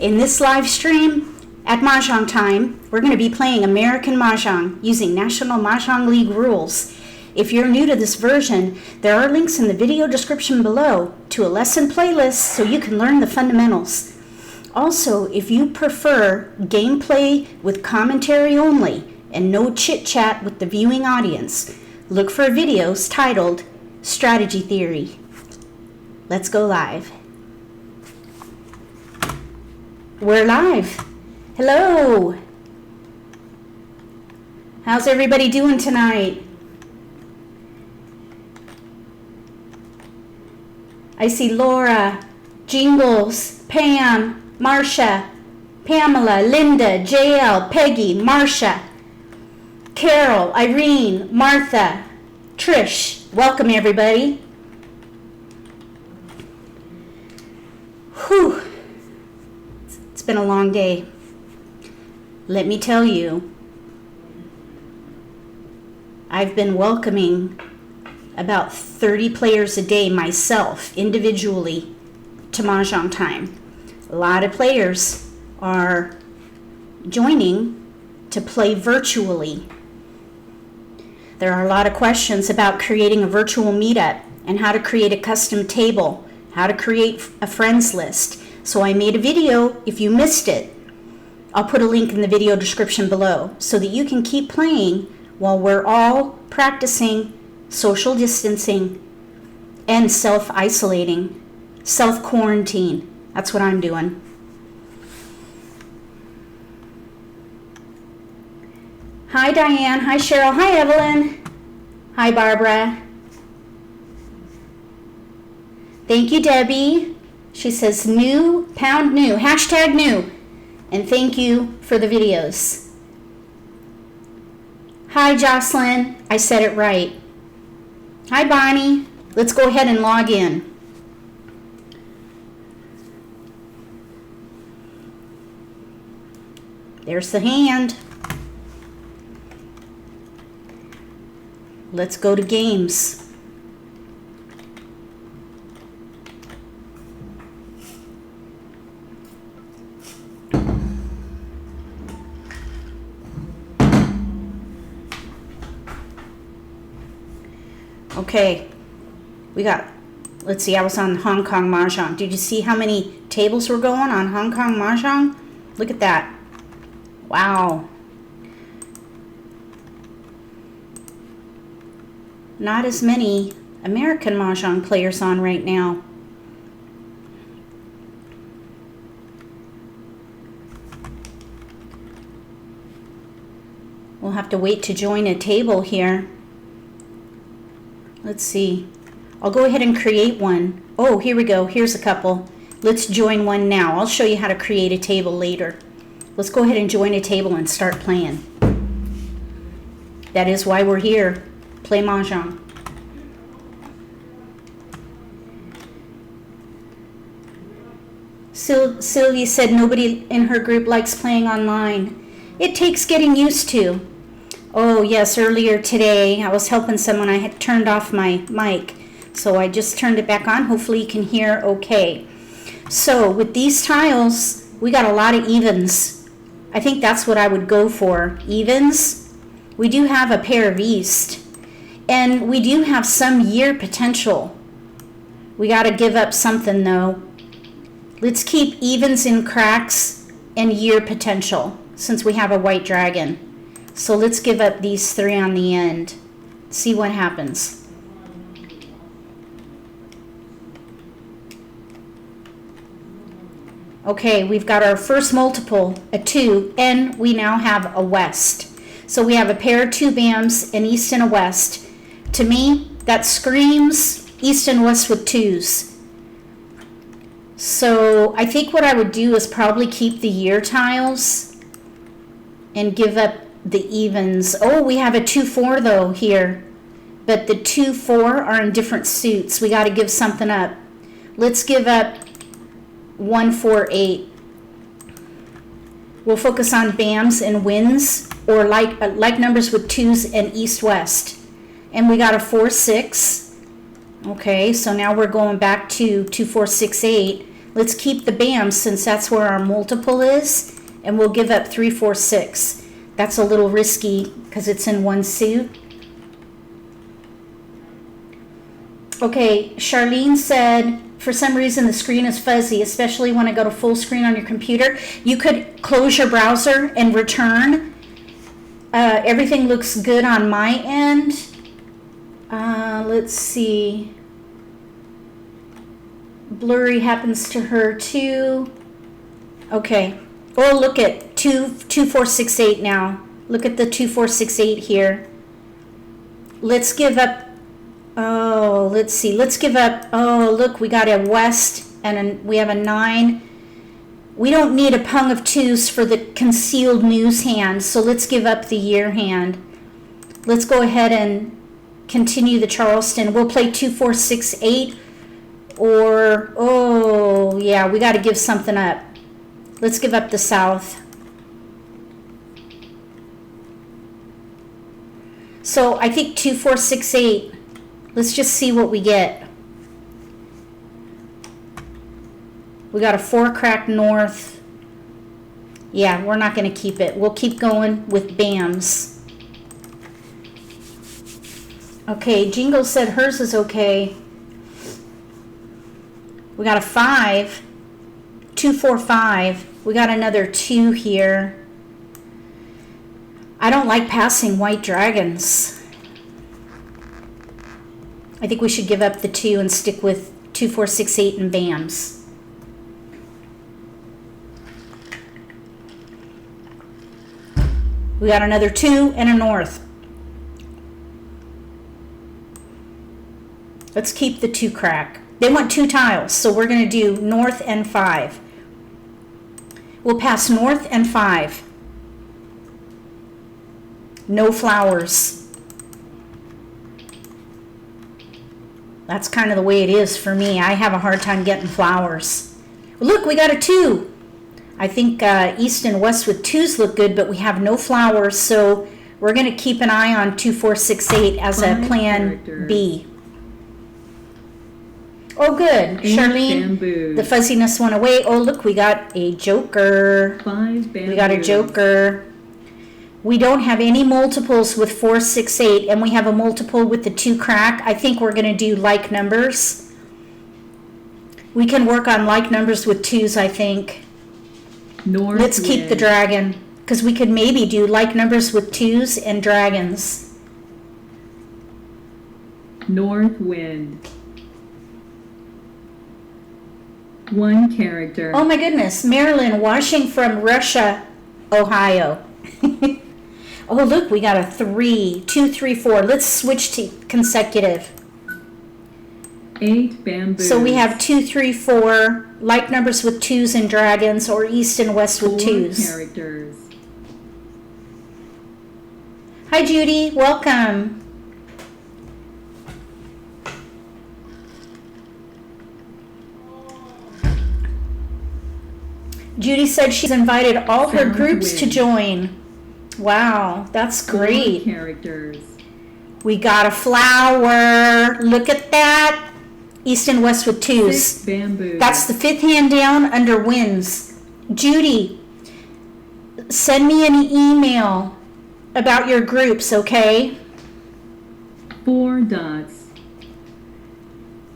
In this live stream at Mahjong Time, we're going to be playing American Mah Jongg using National Mah Jongg League rules. If you're new to this version, there are links in the video description below to a lesson playlist so you can learn the fundamentals. Also, if you prefer gameplay with commentary only and no chit-chat with the viewing audience, look for videos titled Strategy Theory. Let's go live. We're live. Hello. How's everybody doing tonight? I see Laura, Jingles, Pam, Marcia, Pamela, Linda, JL, Peggy, Marcia, Carol, Irene, Martha, Trish. Welcome everybody. Whew. It's been a long day. Let me tell you, I've been welcoming about 30 players a day myself, individually, to Mahjong Time. A lot of players are joining to play virtually. There are a lot of questions about creating a virtual meetup and how to create a custom table, how to create a friends list. So I made a video. If you missed it, I'll put a link in the video description below so that you can keep playing while we're all practicing social distancing and self-isolating, self-quarantine. That's what I'm doing. Hi Diane, hi Cheryl, hi Evelyn, hi Barbara. Thank you Debbie. She says new, pound new, hashtag new. And thank you for the videos. Hi Jocelyn, I said it right. Hi Bonnie, let's go ahead and log in. There's the hand. Let's go to games. Okay, we got, let's see, I was on Hong Kong Mahjong. Did you see how many tables were going on Hong Kong Mahjong? Look at that. Wow. Not as many American Mahjong players on right now. We'll have to wait to join a table here. Let's see. I'll go ahead and create one. Oh, here we go. Here's a couple. Let's join one now. I'll show you how to create a table later. Let's go ahead and join a table and start playing. That is why we're here. Play Mahjong. Sylvia said nobody in her group likes playing online. It takes getting used to. Oh yes, earlier today I was helping someone. I had turned off my mic, so I just turned it back on. Hopefully you can hear okay. So with these tiles, we got a lot of evens. I think that's what I would go for, evens. We do have a pair of East, and we do have some year potential. We got to give up something though. Let's keep evens in cracks and year potential since we have a white dragon. So let's give up these three on the end. See what happens. Okay, we've got our first multiple, a 2, and we now have a west. So we have a pair of 2 BAMs, an east and a west. To me, that screams east and west with 2s. So I think what I would do is probably keep the year tiles and give up the evens. Oh, we have a 2-4 though here, but the 2-4 are in different suits. We got to give something up. Let's give up 1-4-8. We'll focus on BAMs and wins, or like numbers with 2s and east-west. And we got a 4-6. Okay, so now we're going back to 2-4-6-8. Let's keep the bams since that's where our multiple is, and we'll give up 3, 4, 6. That's a little risky because it's in one suit. Okay, Charlene said, for some reason the screen is fuzzy, especially when I go to full screen on your computer. You could close your browser and return. Everything looks good on my end. Let's see. Blurry happens to her too. Okay. Oh, look at 2468 now. Look at the 2468 here. Let's give up. Oh, let's see. Let's give up. Oh, look, we got a west and we have a 9. We don't need a pung of 2s for the concealed news hand, so let's give up the year hand. Let's go ahead and continue the Charleston. We'll play 2468 or, oh, yeah, we got to give something up. Let's give up the South. So I think 2468. Let's just see what we get. We got a 4 crack north. Yeah, we're not going to keep it. We'll keep going with BAMs. Okay, Jingle said hers is okay. We got a 5. 2, 4, 5. We got another 2 here. I don't like passing white dragons. I think we should give up the 2 and stick with 2, 4, 6, 8 and BAMs. We got another 2 and a north. Let's keep the 2 crack. They want 2 tiles, so we're going to do north and 5. We'll pass north and 5. No flowers. That's kind of the way it is for me. I have a hard time getting flowers. Look, we got a 2. I think east and west with 2s look good, but we have no flowers, so we're going to keep an eye on 2, 4, 6, 8 as a plan B. Oh, good. Charlene, the fuzziness went away. Oh, look, we got a joker. 5 bamboos. We got a joker. We don't have any multiples with 4, 6, 8, and we have a multiple with the 2 crack. I think we're going to do like numbers. We can work on like numbers with 2s, I think. North Let's keep the dragon, because we could maybe do like numbers with 2s and dragons. North wind. 1 character. Oh my goodness, Marilyn washing from Russia, Ohio. Oh look, we got a 3, 2, 3, 4. Let's switch to consecutive. 8 bamboos. So we have 2, 3, 4, like numbers with 2s and dragons, or east and west with 2s. 4 characters. Hi Judy, welcome. Judy said she's invited all her groups to join. Wow, that's great. 4 characters. We got a flower. Look at that. East and west with 2s. 6 bamboos. That's the 5th hand down under winds. Judy, send me an email about your groups, okay? 4 dots.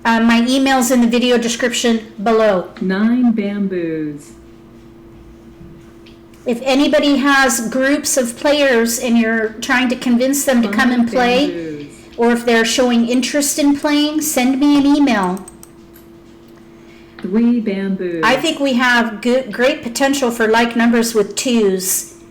My email's in the video description below. 9 bamboos. If anybody has groups of players and you're trying to convince them to come and play, bamboos. or if they're showing interest in playing, send me an email. 3 bamboos. I think we have great potential for like numbers with 2s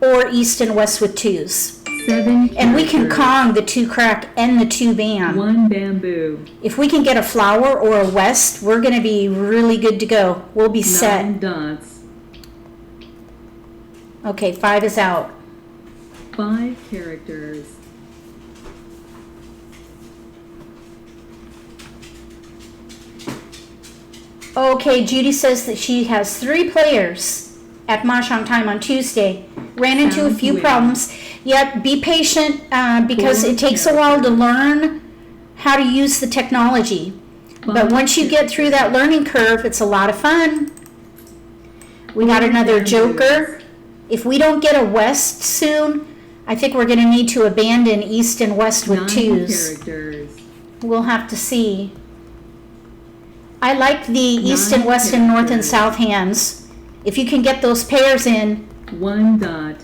or east and west with 2s. 7 And we can characters. Kong the 2 crack and the 2 bam. 1 bamboo. If we can get a flower or a west, we're going to be really good to go. We'll be 9 set. dots. Okay, 5 is out. 5 characters. Okay, Judy says that she has 3 players at Mahjong Time on Tuesday. Ran into a Sounds few weird. problems. Yep, be patient because 4 it takes a while to learn how to use the technology. But once you get through that learning curve, it's a lot of fun. We got another joker. If we don't get a west soon, I think we're going to need to abandon east and west with 9 twos. characters. We'll have to see. I like the east 9 and west and north and characters. south hands. If you can get those pairs in, 1 dot.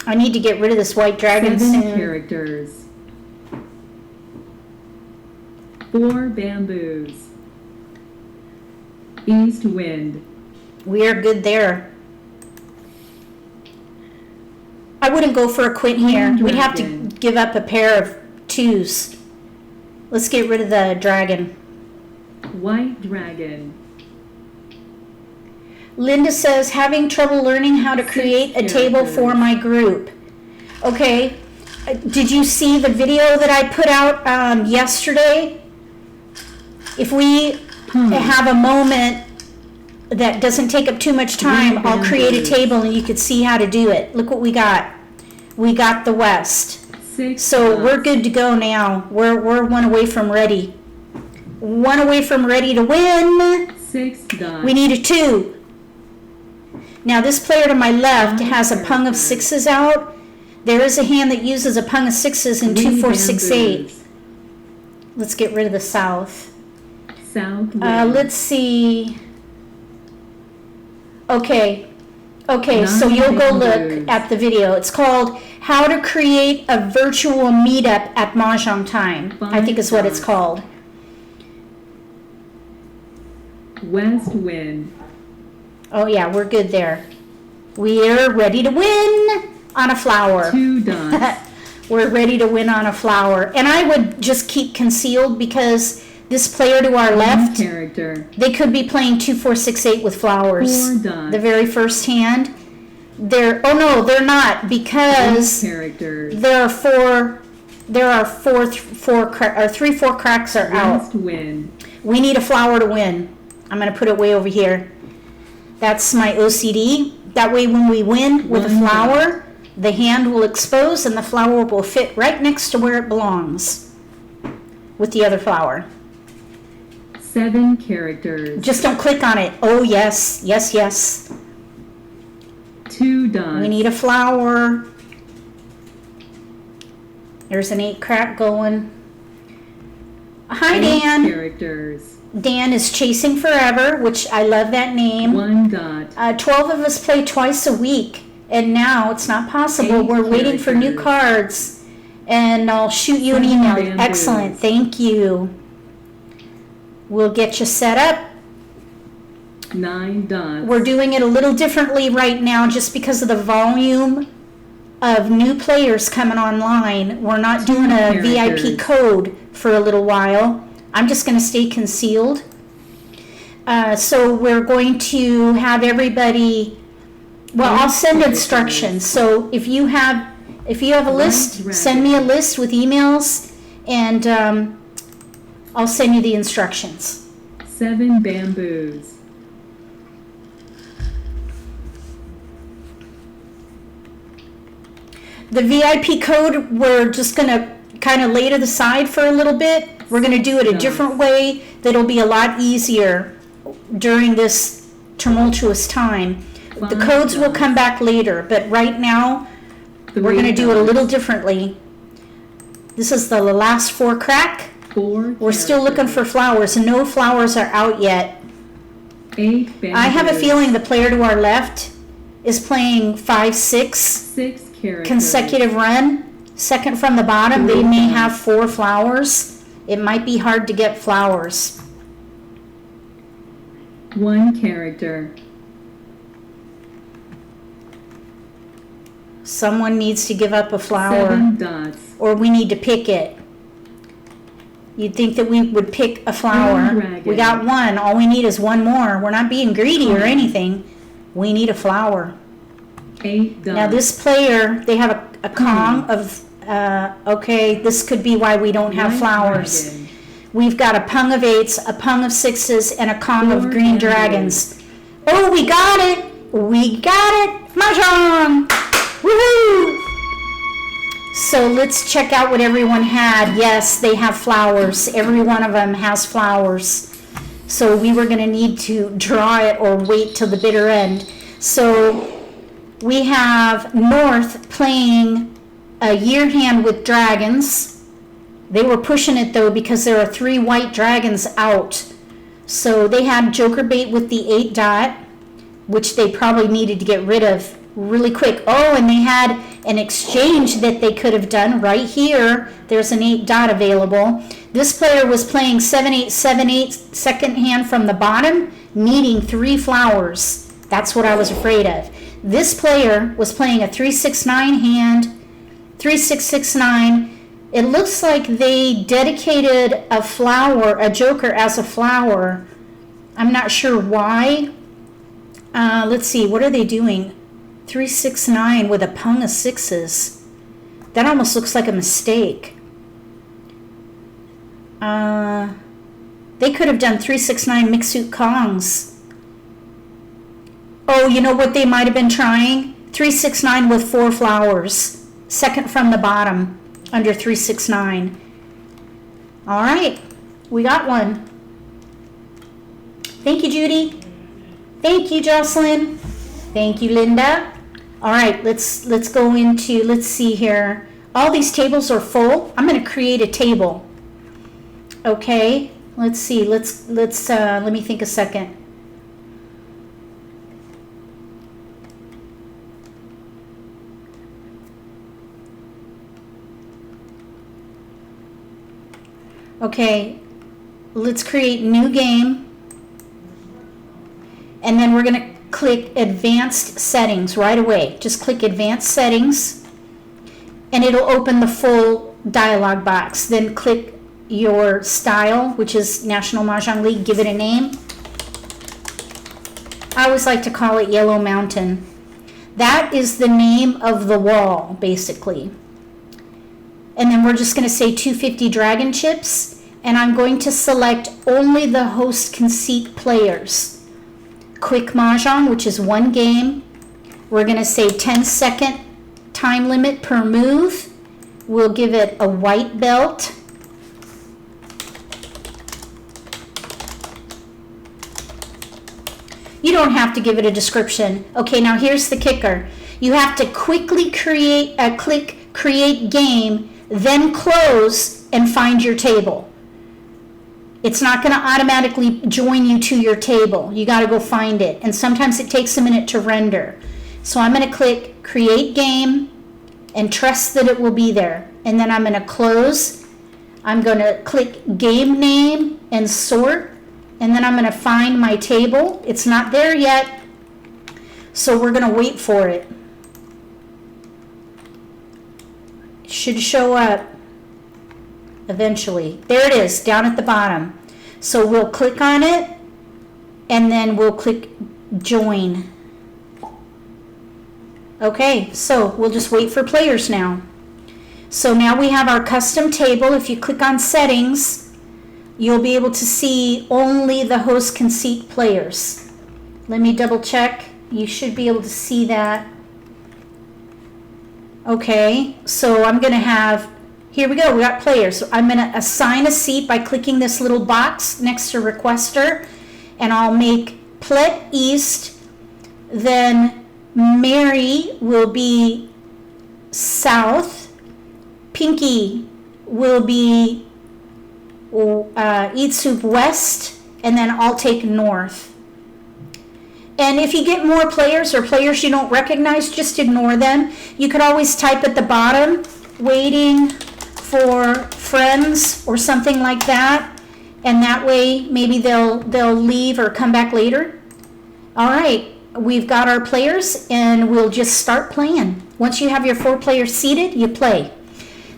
I need to get rid of this white dragon 7 soon. characters. 4 bamboos. East wind. We are good there. I wouldn't go for a quit here. We'd have to Dragon. give up a pair of twos. Let's get rid of the dragon. White dragon. Linda says, having trouble learning how to create a table for my group. Okay. Did you see the video that I put out yesterday? If we have a moment that doesn't take up too much time, I'll create a table and you could see how to do it. Look what we got. We got the west. 6 So dots. we're good to go now. We're one away from ready. One away from ready to win. 6 dots. We need a 2. Now this player to my left has a pung of 6s out. There is a hand that uses a pung of 6s in 2, 4, 6, 8. Let's get rid of the south. South wind. Let's see. Okay, so 9 you'll go look bamboos. at the video. It's called How to Create a Virtual Meetup at Mahjong Time. I think is what it's called. West wind. Oh yeah, we're good there. We're ready to win on a flower. 2 dots. We're ready to win on a flower. And I would just keep concealed because this player to our 1 left, character. they could be playing 2, 4, 6, 8 with flowers. 4 dots. The very first hand. They're not 1 because characters. there are 3, 4 cracks are out. West wind. We need a flower to win. I'm going to put it way over here. That's my OCD. That way when we win with a 1 flower, the hand will expose and the flower will fit right next to where it belongs with the other flower. 7 characters. Just don't click on it. Oh, yes, yes, yes. 2 dots. We need a flower. There's an 8 crack going. Hi, 8 Dan. characters. Dan is chasing forever, which I love that name. 1 dot. 12 of us play twice a week, and now it's not possible. 8 We're waiting for new characters. cards, and I'll shoot you an 7 email. bamboos. Excellent, thank you. We'll get you set up. 9 dots. We're doing it a little differently right now just because of the volume of new players coming online. We're not doing a characters. VIP code for a little while. I'm just going to stay concealed. So we're going to have everybody, well, I'll send instructions. So if you have a list, dragon. send me a list with emails and I'll send you the instructions. 7 bamboos. The VIP code, we're just going to kind of lay to the side for a little bit. We're going to do it a different way that'll be a lot easier during this tumultuous time. The 5 codes will dots. come back later, but right now we're 3 going to do it a dots. little differently. This is the last 4 crack. 4 We're still looking for flowers. No flowers are out yet. 8 bamboos. I have a feeling the player to our left is playing 5, 6 6 characters. consecutive run. Second from the bottom, they may have 4 flowers. It might be hard to get flowers. 1 character. Someone needs to give up a flower, 7 dots. or we need to pick it. You'd think that we would pick a flower. dragon. We got 1. All we need is 1 more. We're not being greedy or anything. We need a flower. 8 dots. Now this player, they have a Kong of, okay, this could be why we don't have White flowers. dragon. We've got a pung of 8s, a pung of 6s, and a Kong of 4 green bamboos. dragons. Oh, we got it! We got it! Mahjong! Woohoo! So let's check out what everyone had. Yes, they have flowers. Every one of them has flowers. So we were going to need to draw it or wait till the bitter end. So we have North playing a year hand with dragons. They were pushing it though because there are 3 white dragons out. So they had joker bait with the 8 dot, which they probably needed to get rid of really quick. Oh, and they had an exchange that they could have done right here. There's an 8 dot available. This player was playing 7-8, 7-8, second hand from the bottom, needing 3 flowers. That's what I was afraid of. This player was playing a 3-6-9 hand, 3-6-6-9. It looks like they dedicated a flower, a joker as a flower. I'm not sure why. Let's see, what are they doing? 3-6-9 with a pung of 6s. That almost looks like a mistake. They could have done 3-6-9 mixed-suit Kongs. Oh, you know what they might have been trying? 3-6-9 with 4 flowers. Second from the bottom, under 3-6-9. All right, we got one. Thank you, Judy. Thank you, Jocelyn. Thank you, Linda. All right, let's go into, let's see here. All these tables are full. I'm going to create a table. Okay, let's see. Let me think a second. Okay, let's create new game. And then we're going to click advanced settings right away. Just click advanced settings and it'll open the full dialog box. Then click your style, which is National Mah Jongg League. Give it a name. I always like to call it Yellow Mountain. That is the name of the wall, basically. And then we're just going to say 250 dragon chips, and I'm going to select only the host conceit players. Quick Mahjong, which is 1 game. We're going to say 10-second time limit per move. We'll give it a white belt. You don't have to give it a description. Okay, now here's the kicker. You have to quickly click create game, then close and find your table. It's not going to automatically join you to your table. You got to go find it. And sometimes it takes a minute to render. So I'm going to click create game and trust that it will be there. And then I'm going to close. I'm going to click game name and sort. And then I'm going to find my table. It's not there yet. So we're going to wait for it. It should show up eventually. There it is, down at the bottom. So we'll click on it and then we'll click join. Okay, so we'll just wait for players now. So now we have our custom table. If you click on settings, you'll be able to see only the host conceit players. Let me double check. You should be able to see that. Okay, so I'm going to have, here we go, we got players. So I'm going to assign a seat by clicking this little box next to requester, and I'll make Plet East, then Mary will be south, Pinky will be Eat Soup west, and then I'll take north. And if you get more players or players you don't recognize, just ignore them. You could always type at the bottom, waiting for friends or something like that. And that way maybe they'll leave or come back later. All right, we've got our players and we'll just start playing. Once you have your 4 players seated, you play.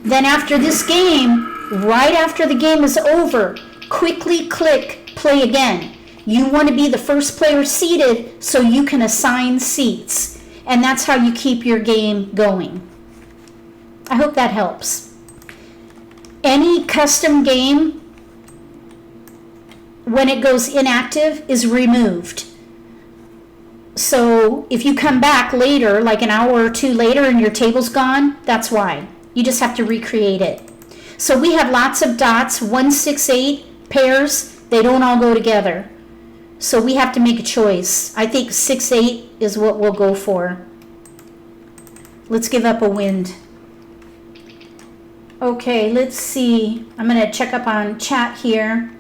Then after this game, right after the game is over, quickly click play again. You want to be the first player seated so you can assign seats. And that's how you keep your game going. I hope that helps. Any custom game, when it goes inactive, is removed. So if you come back later, like an hour or 2 later and your table's gone, that's why. You just have to recreate it. So we have lots of dots, 1, 6, 8 pairs. They don't all go together. So we have to make a choice. I think 6, 8 is what we'll go for. Let's give up a wind. Okay, let's see. I'm going to check up on chat here.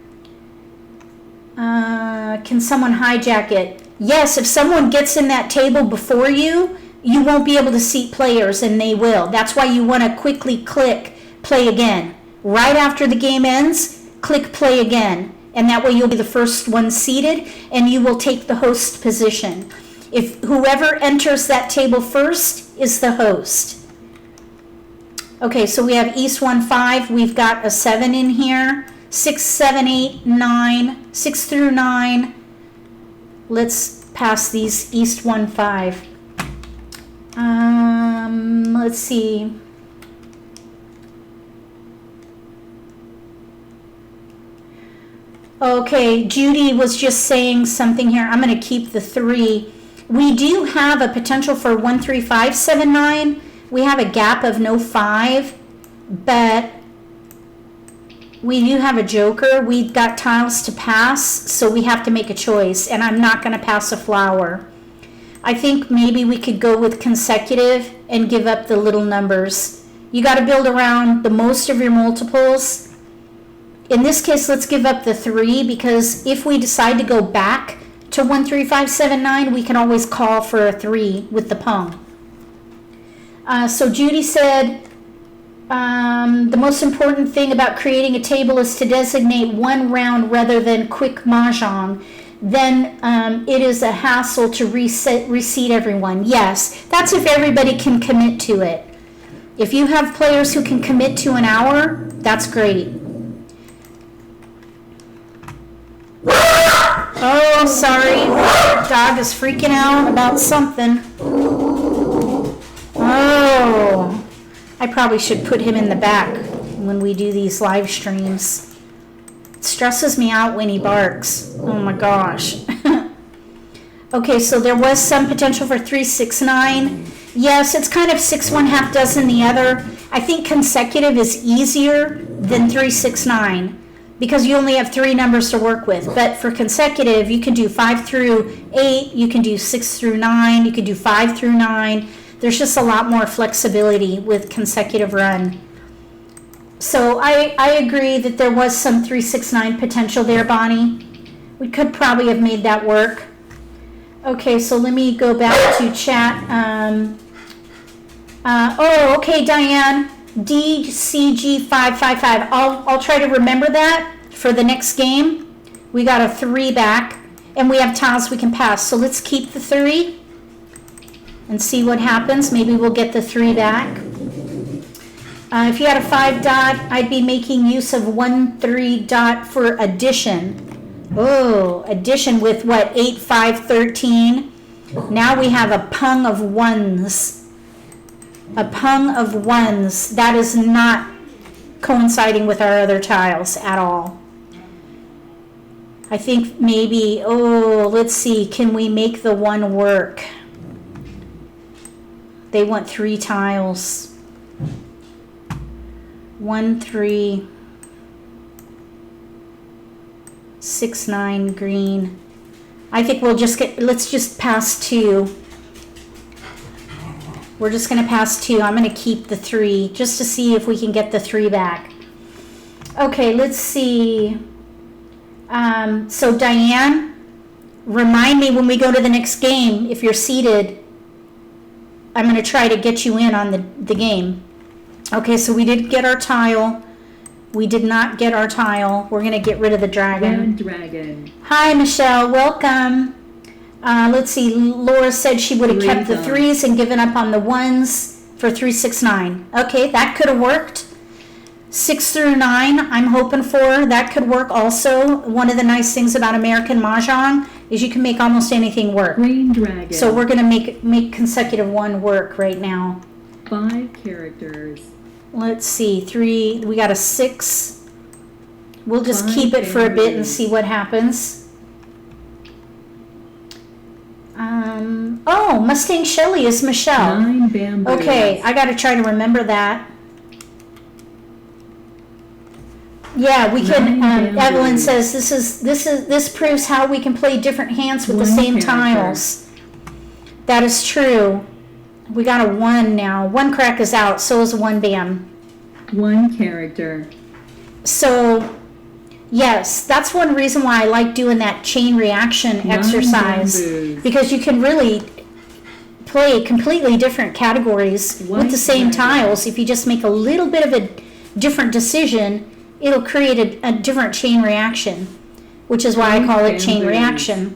Can someone hijack it? Yes, if someone gets in that table before you, you won't be able to seat players, and they will. That's why you want to quickly click play again. Right after the game ends, click play again. And that way you'll be the first one seated, and you will take the host position. If whoever enters that table first is the host. Okay, so we have East 1, 5. We've got a 7 in here. 6, 7, 8, 9. 6 through 9. Let's pass these East 1, 5. Let's see. Okay, Judy was just saying something here. I'm going to keep the 3. We do have a potential for 1, 3, 5, 7, 9. We have a gap of no 5, but we do have a joker. We've got tiles to pass, so we have to make a choice, and I'm not going to pass a flower. I think maybe we could go with consecutive and give up the little numbers. You got to build around the most of your multiples. In this case, let's give up the 3, because if we decide to go back to 1, 3, 5, 7, 9, we can always call for a 3 with the pung. So Judy said, the most important thing about creating a table is to designate one round rather than quick mahjong. Then it is a hassle to reseat everyone. Yes, that's if everybody can commit to it. If you have players who can commit to an hour, that's great. Oh, sorry. Dog is freaking out about something. Oh, I probably should put him in the back when we do these live streams. It stresses me out when he barks. Oh my gosh. Okay, so there was some potential for 3, 6, 9. Yes, it's kind of 6, 1, half dozen the other. I think consecutive is easier than 3, 6, 9. Because you only have 3 numbers to work with. But for consecutive, you can do 5 through 8, you can do 6 through 9, you can do 5 through 9. There's just a lot more flexibility with consecutive run. So I agree that there was some 3, 6, 9 potential there, Bonnie. We could probably have made that work. Okay, so let me go back to chat. Okay, Diane. DCG555. I'll try to remember that for the next game. We got a 3 back, and we have tiles we can pass. So let's keep the 3 and see what happens. Maybe we'll get the 3 back. If you had a 5 dot, I'd be making use of 1, 3 dot for addition. Oh, addition with what? 8, 5, 13. Now we have a pung of 1s. A pung of 1s. That is not coinciding with our other tiles at all. I think maybe, let's see, can we make the 1 work? They want 3 tiles. 1, 3, 6, 9 green. I think let's just pass 2. We're just going to pass 2. I'm going to keep the 3 just to see if we can get the 3 back. Okay, let's see. So Diane, remind me when we go to the next game, if you're seated, I'm going to try to get you in on the game. Okay, so we did get our tile. We did not get our tile. We're going to get rid of the dragon. Red dragon. Hi, Michelle. Welcome. Let's see. Laura said she would have kept the 3s and given up on the 1s for 3, 6, 9. Okay, that could have worked. 6 through 9, I'm hoping for. That could work also. One of the nice things about American Mah Jongg is you can make almost anything work. Green dragon. So we're going to make consecutive 1 work right now. 5 characters. Let's see. 3. We got a 6. We'll just keep it for a bit and see what happens. Mustang Shelly is Michelle. 9 bamboos. Okay, I got to try to remember that. Yeah, we can. Nine Evelyn bamboos. says this proves how we can play different hands with the One same character. tiles. That is true. We got a 1 now. 1 crack is out. So is 1 bam. 1 character. So, yes, that's one reason why I like doing that chain reaction 9 exercise, bamboos. because you can really play completely different categories with White the same dragon. tiles. If you just make a little bit of a different decision, it'll create a different chain reaction, which is why I call it chain Bamboos. reaction.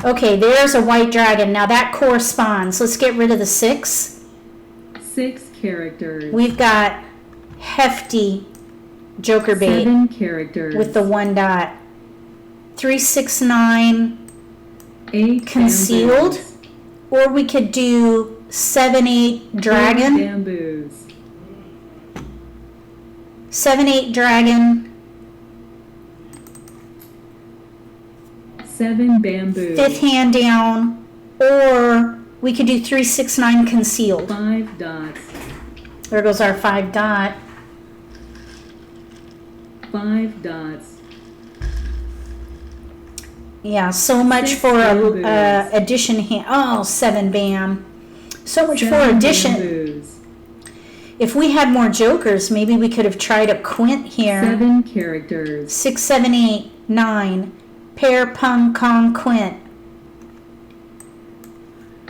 Okay, there's a white dragon. Now that corresponds. Let's get rid of the 6. 6 characters. We've got hefty joker bait 7 characters. with the 1 dot. 3, 6, 9 8 concealed, bamboos. or we could do 7, 8 8 dragon, bamboos. 7, 8 dragon, 7 bamboos. 5th hand down, or we could do 3, 6, 9 concealed. 5 dots. There goes our 5 dot. 5 dots. Yeah, so much 6 for bamboos. addition hand. Oh, 7 bam. So much for 7 addition. bamboos. If we had more jokers, maybe we could have tried a quint here. 7 characters. 6, 7, 8, 9. Pair, pung, kong, quint.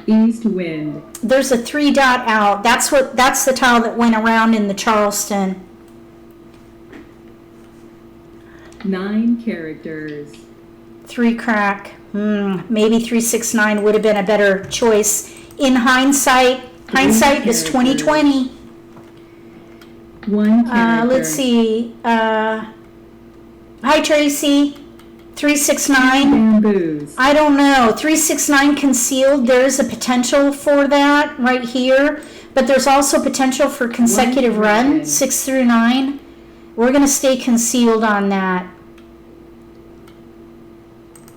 East wind. There's a 3 dot out. That's the tile that went around in the Charleston. 9 characters. 3 crack. Maybe 3, 6, 9 would have been a better choice. In hindsight is 2020. 1 character. Let's see. Hi Tracy. 3, 6, 9. Bamboos. I don't know. 3, 6, 9 concealed. There is a potential for that right here, but there's also potential for consecutive One run, dragon. 6 through 9. We're going to stay concealed on that.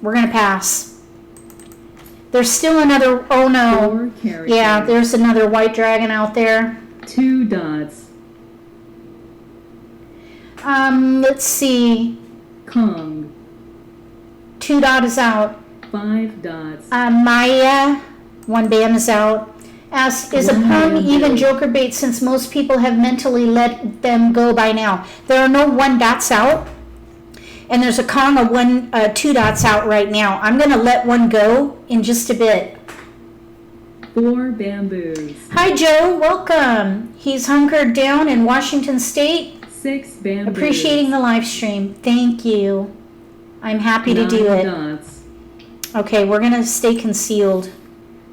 We're going to pass. There's still another, oh no. 4 characters. Yeah, there's another white dragon out there. 2 dots. Let's see. Kong. 2 dot is out. 5 dots. Maya, 1 bam is out. Asks, is a One pung bam even bam. joker bait since most people have mentally let them go by now? There are no 1 dots out. And there's a Kong, 2 dots out right now. I'm going to let 1 go in just a bit. 4 bamboos. Hi, Joe. Welcome. He's hunkered down in Washington State. 6 bamboos. Appreciating the live stream. Thank you. I'm happy to do 9 it. dots. Okay, we're going to stay concealed.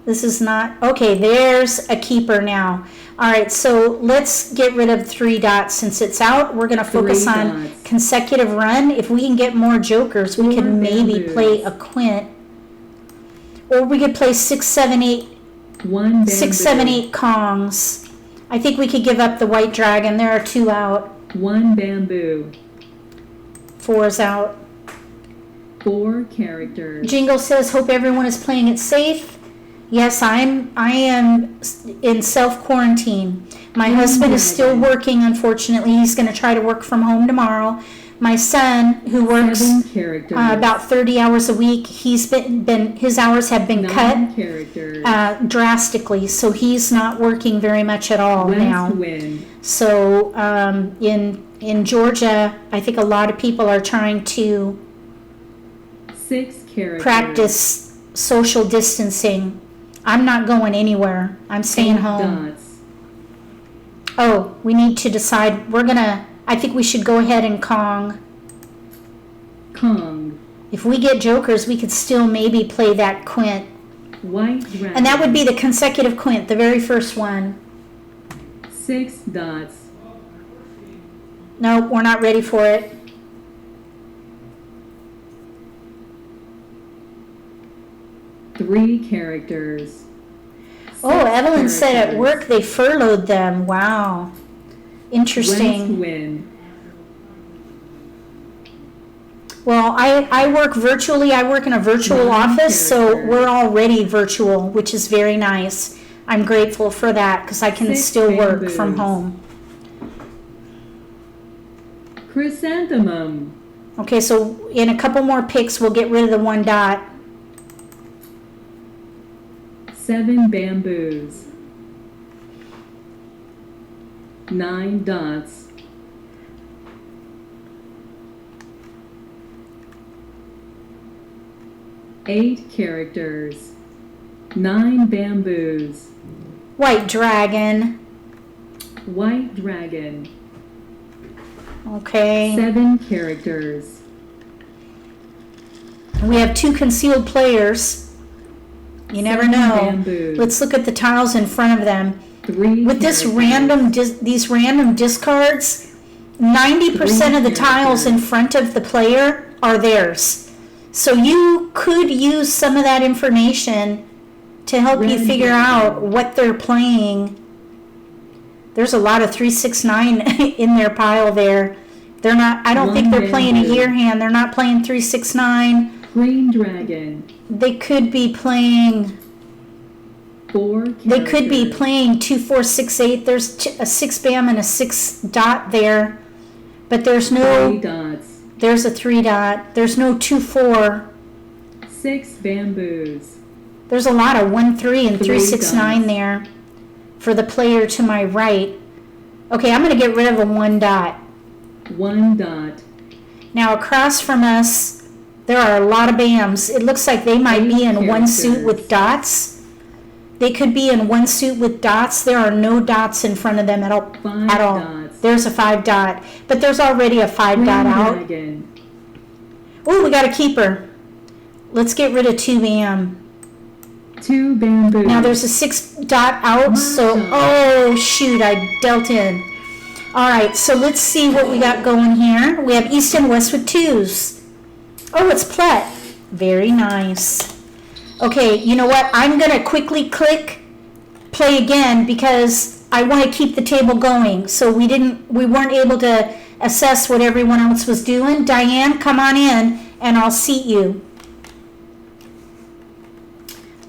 This is not... Okay, there's a keeper now. All right, so let's get rid of 3 dots since it's out. We're going to focus 3 on dots. consecutive run. If we can get more jokers, we 4 could maybe bamboos. play a quint. Or we could play 6, 7, 8, 1 bamboo. 6, 7, 8 Kongs. I think we could give up the white dragon. There are 2 out. 1 bamboo. 4 is out. 4 characters. Jingle says, hope everyone is playing it safe. Yes, I am in self-quarantine. My husband is still working, unfortunately. He's going to try to work from home tomorrow. My son, who works 7 characters. about 30 hours a week, his hours have been 9 cut characters. drastically, so he's not working very much at all West now. wind. So in Georgia, I think a lot of people are trying to 6 characters. practice social distancing. I'm not going anywhere. I'm staying 8 home. dots. Oh, we need to decide. I think we should go ahead and Kong. Kong. If we get jokers, we could still maybe play that quint. White dragon. And that would be the consecutive quint, the very first one. 6 dots. Nope, we're not ready for it. Three characters. Oh, 6 Evelyn said at characters. work they furloughed them. Wow. Interesting. West wind. Well, I work virtually. I work in a virtual One office, so character. we're already virtual, which is very nice. I'm grateful for that because I can 6 still work from bamboos. home. chrysanthemum, Okay, so in a couple more picks, we'll get rid of the 1 dot. 7 bamboos, 9 dots, 8 characters, 9 bamboos, White dragon. white dragon, Okay. 7 characters, We have 2 concealed players. You never 7 know. bamboos, Let's look at the tiles in front of them. 3 With this characters, these random discards, 90% of the tiles in front of the player are theirs. So you could use some of that information to help you Red figure dragon. out what they're playing. There's a lot of 369 in their pile there. They're not, I don't think One they're playing a bamboo. year hand. They're not playing 369. green dragon, They could be playing 4 characters, They could be playing 2, 4, 6, 8. There's a 6 bam and a 6 dot there, but there's 3 no. dots, There's a 3 dot. There's no 2, 4. 6 bamboos, There's a lot of 1, 3 and 3, 6, 9 dots. there for the player to my right. Okay, I'm going to get rid of a 1 dot. 1 dot, Now across from us, there are a lot of bams. It looks like they might be in one suit with dots. They could be in one suit with dots. There are no dots in front of them at all. 5 At all. dots, There's a 5 dot, but there's already a 5 green dot out. dragon, Oh, we got a keeper. Let's get rid of 2 bam. 2 bamboos, Now there's a 6 dot out, so, oh shoot, I dealt in. All right, so let's see what we got going here. We have east and west with 2s. Oh, it's plet. Very nice. Okay, you know what? I'm going to quickly click play again because I want to keep the table going. So we weren't able to assess what everyone else was doing. Diane, come on in and I'll seat you.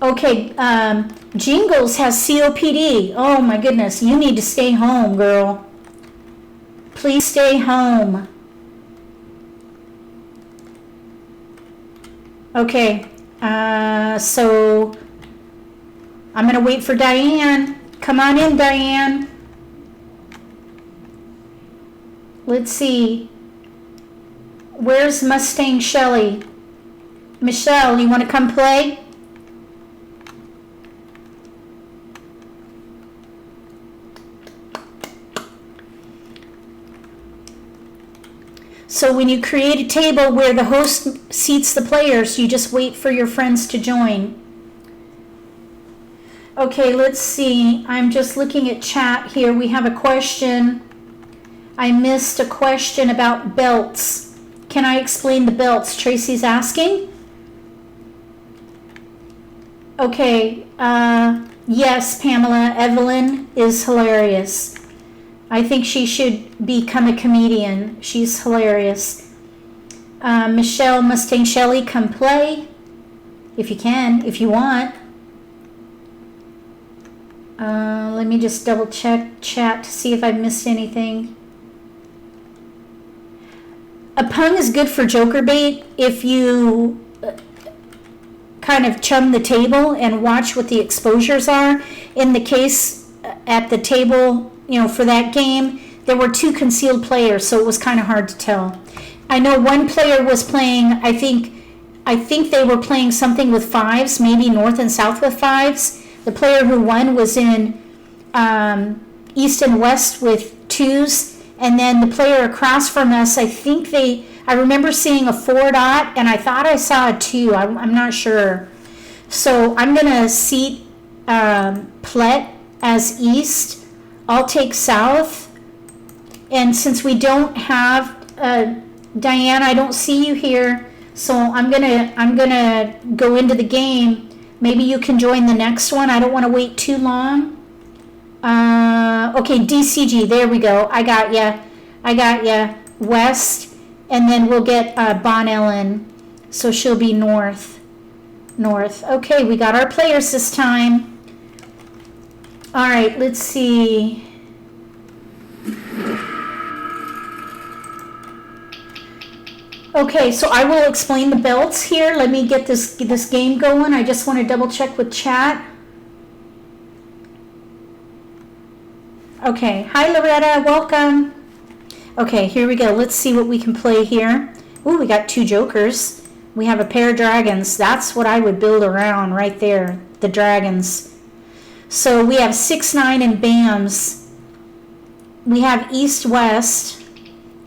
Okay, Jingles has COPD. Oh my goodness, you need to stay home, girl. Please stay home. Okay, so I'm going to wait for Diane. Come on in, Diane. Let's see. Where's Mustang Shelly? Michelle, you want to come play? So when you create a table where the host seats the players, you just wait for your friends to join. Okay, let's see. I'm just looking at chat here. We have a question. I missed a question about belts. Can I explain the belts? Tracy's asking. Okay, yes, Pamela. Evelyn is hilarious. I think she should become a comedian. She's hilarious. Michelle Mustang Shelley, come play. If you can, if you want. Let me just double check chat to see if I missed anything. A pung is good for joker bait if you kind of chum the table and watch what the exposures are. In the case at the table, for that game, there were 2 concealed players, so it was kind of hard to tell. I know one player was playing, I think they were playing something with 5s, maybe north and south with 5s. The player who won was in east and west with 2s, and then the player across from us, I remember seeing a 4 dot, and I thought I saw a 2. I'm not sure. So I'm going to seat Plet as east. I'll take south, and since we don't have Diane, I don't see you here, so I'm gonna go into the game. Maybe you can join the next one. I don't want to wait too long. Okay, DCG, there we go. I got ya. West, and then we'll get Bon Ellen, so she'll be north. Okay, we got our players this time. All right, let's see. Okay, so I will explain the belts here. Let me get this game going. I just want to double check with chat. Okay, hi Loretta, welcome. Okay, here we go. Let's see what we can play here. Ooh, we got 2 jokers. We have a pair of dragons. That's what I would build around right there, the dragons. So we have 6, 9, and BAMs. We have East, West.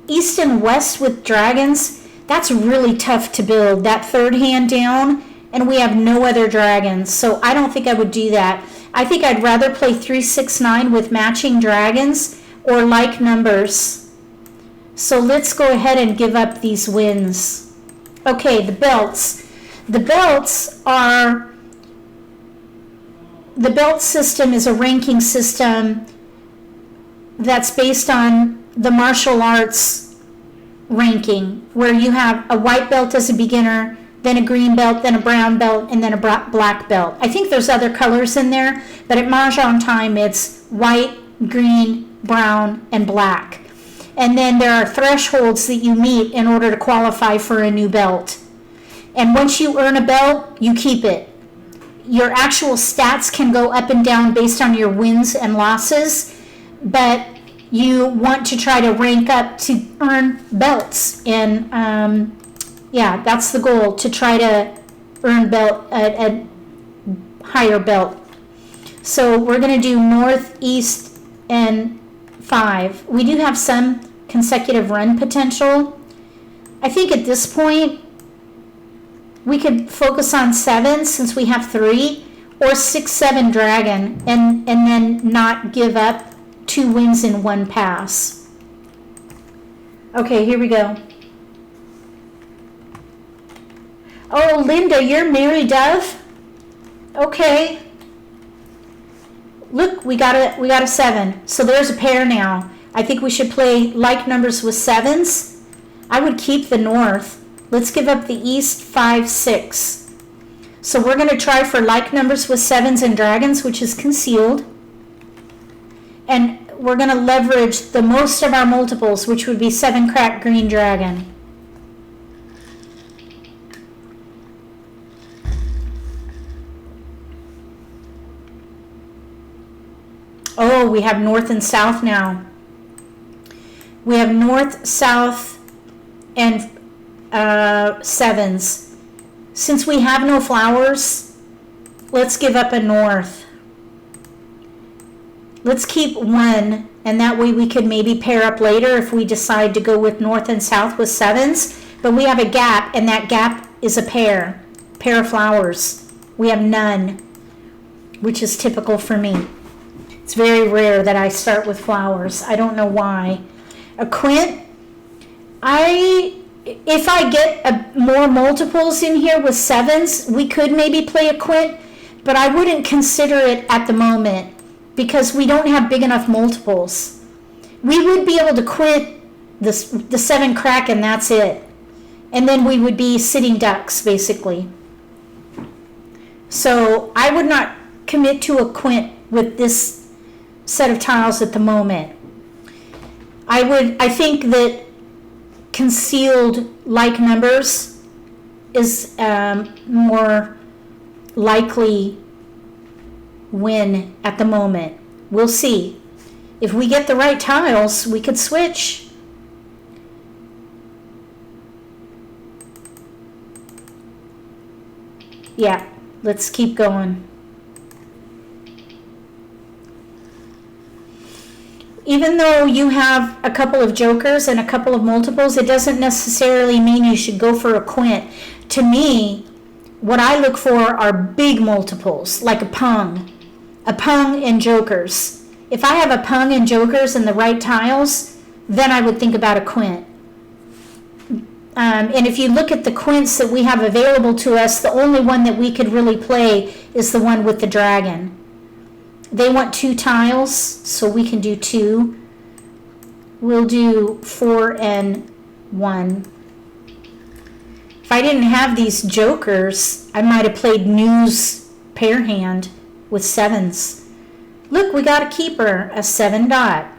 East and West with dragons. That's really tough to build, that third hand down, and we have no other dragons, so I don't think I would do that. I think I'd rather play 3, 6, 9 with matching dragons or like numbers. So let's go ahead and give up these wins. Okay, the belts. The belt system is a ranking system that's based on the martial arts ranking, where you have a white belt as a beginner, then a green belt, then a brown belt, and then a black belt. I think there's other colors in there, but at Mahjong Time it's white, green, brown, and black. And then there are thresholds that you meet in order to qualify for a new belt. And once you earn a belt, you keep it. Your actual stats can go up and down based on your wins and losses, but you want to try to rank up to earn belts. And yeah, that's the goal, to try to earn a higher belt. So we're going to do north, east, and 5. We do have some consecutive run potential. I think at this point we could focus on 7 since we have 3, or 6, 7 dragon, and then not give up 2 wins in 1 pass. Okay, here we go. Oh, Linda, you're Mary Dove? Okay. Look, we got a 7. So there's a pair now. I think we should play like numbers with 7s. I would keep the north. Let's give up the east, 5, 6. So we're going to try for like numbers with 7s and dragons, which is concealed. And we're going to leverage the most of our multiples, which would be 7 crack green dragon. Oh, we have north and south now. We have north, south, and 7s. Since we have no flowers, let's give up a north. Let's keep 1, and that way we could maybe pair up later if we decide to go with north and south with 7s. But we have a gap, and that gap is a pair of flowers. We have none, which is typical for me. It's very rare that I start with flowers. I don't know why. A quint, if I get more multiples in here with 7s, we could maybe play a quint, but I wouldn't consider it at the moment because we don't have big enough multiples. We would be able to quint the 7 crack and that's it. And then we would be sitting ducks, basically. So I would not commit to a quint with this set of tiles at the moment. I think that concealed like numbers is more likely win at the moment. We'll see. If we get the right tiles, we could switch. Yeah, let's keep going. Even though you have a couple of jokers and a couple of multiples, it doesn't necessarily mean you should go for a quint. To me, what I look for are big multiples, like a pung and jokers. If I have a pung and jokers and the right tiles, then I would think about a quint. And if you look at the quints that we have available to us, the only one that we could really play is the one with the dragon. They want 2 tiles, so we can do 2. We'll do 4 and 1. If I didn't have these jokers, I might have played news pair hand with 7s. Look, we got a keeper, a 7 dot.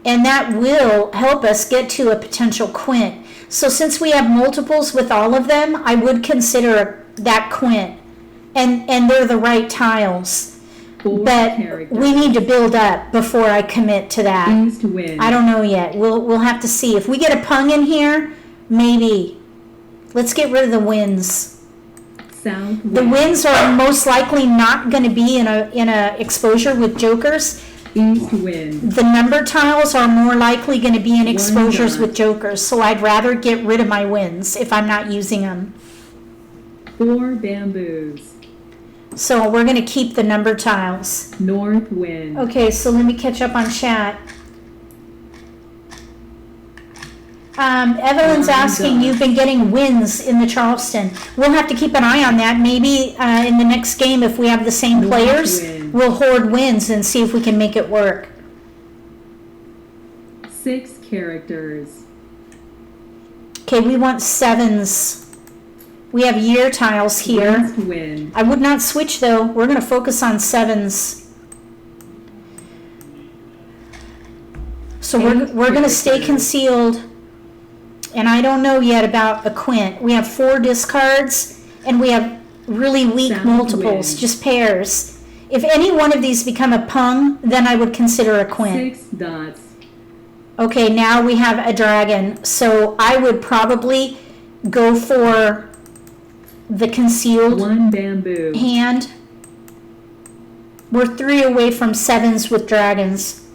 And that will help us get to a potential quint. So since we have multiples with all of them, I would consider that quint. And they're the right tiles. 4 But characters. we need to build up before I commit to that. East wind. I don't know yet. We'll have to see. If we get a pung in here, maybe. Let's get rid of the winds. South wind. The winds are most likely not going to be in a exposure with jokers. East wind. The number tiles are more likely going to be in exposures dot. with jokers, so I'd rather get rid of my winds if I'm not using them. 4 bamboos. So we're going to keep the number tiles. North wind. Okay, so let me catch up on chat. Evelyn's asking, you've been getting wins in the Charleston. We'll have to keep an eye on that. Maybe in the next game, if we have the same North players, wind. we'll hoard wins and see if we can make it work. 6 characters. Okay, we want sevens. We have year tiles here. West wind. I would not switch though. We're going to focus on sevens. So we're going to stay concealed. And I don't know yet about a quint. We have 4 discards and we have really weak South multiples, wind. just pairs. If any one of these become a pung, then I would consider a quint. 6 dots. Okay, now we have a dragon. So I would probably go for the concealed 1 bamboo. hand. We're 3 away from sevens with dragons.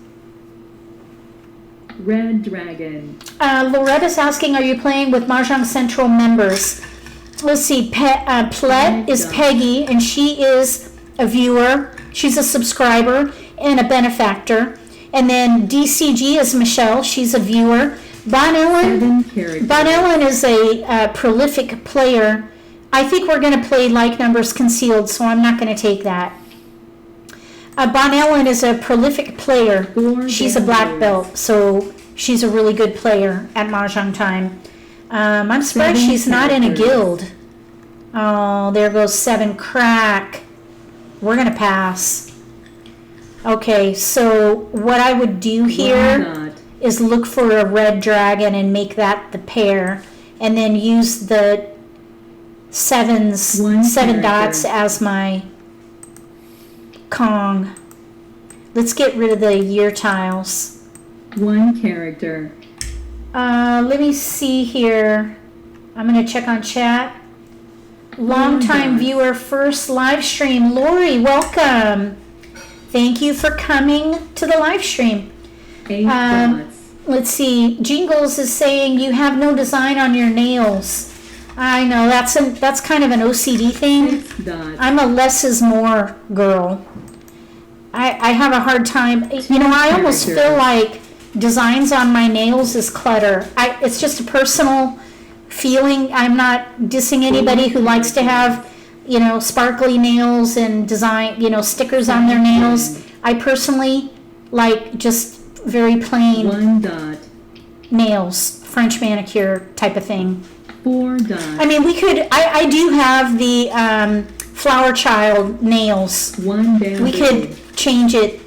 Red dragon. Loretta's asking, are you playing with Mahjong Central members? Let's see, Plet is Peggy, and she is a viewer. She's a subscriber and a benefactor. And then DCG is Michelle. She's a viewer. Bon Ellen 7 characters. is a prolific player. I think we're going to play like numbers concealed, so I'm not going to take that. Bon Ellen is a prolific player. 4 She's a black bamboos. belt, so she's a really good player at Mahjong Time. I'm surprised 7 she's not in a characters. guild. Oh, there goes 7 crack. We're going to pass. Okay, so what I would do 1 here dot. is look for a red dragon and make that the pair, and then use the seven 1 dots character. as my Kong. Let's get rid of the year tiles. 1 character. Let me see here. I'm going to check on chat. Longtime dots. viewer, first live stream. Lori, welcome. Thank you for coming to the live stream. 8 Um, dots. Let's see. Jingles is saying you have no design on your nails. I know that's kind of an OCD thing. 6 dots. I'm a less is more girl. I have a hard time. You know, I almost feel Character. like designs on my nails is clutter. It's just a personal feeling. I'm not dissing anybody who likes to have, you know, sparkly nails and design, you know, stickers on their nails. I personally like just very plain 1 dot. nails, French manicure type of thing. 4 dots. I mean, we could, I do have the flower child nails. 1 bamboo. We could change it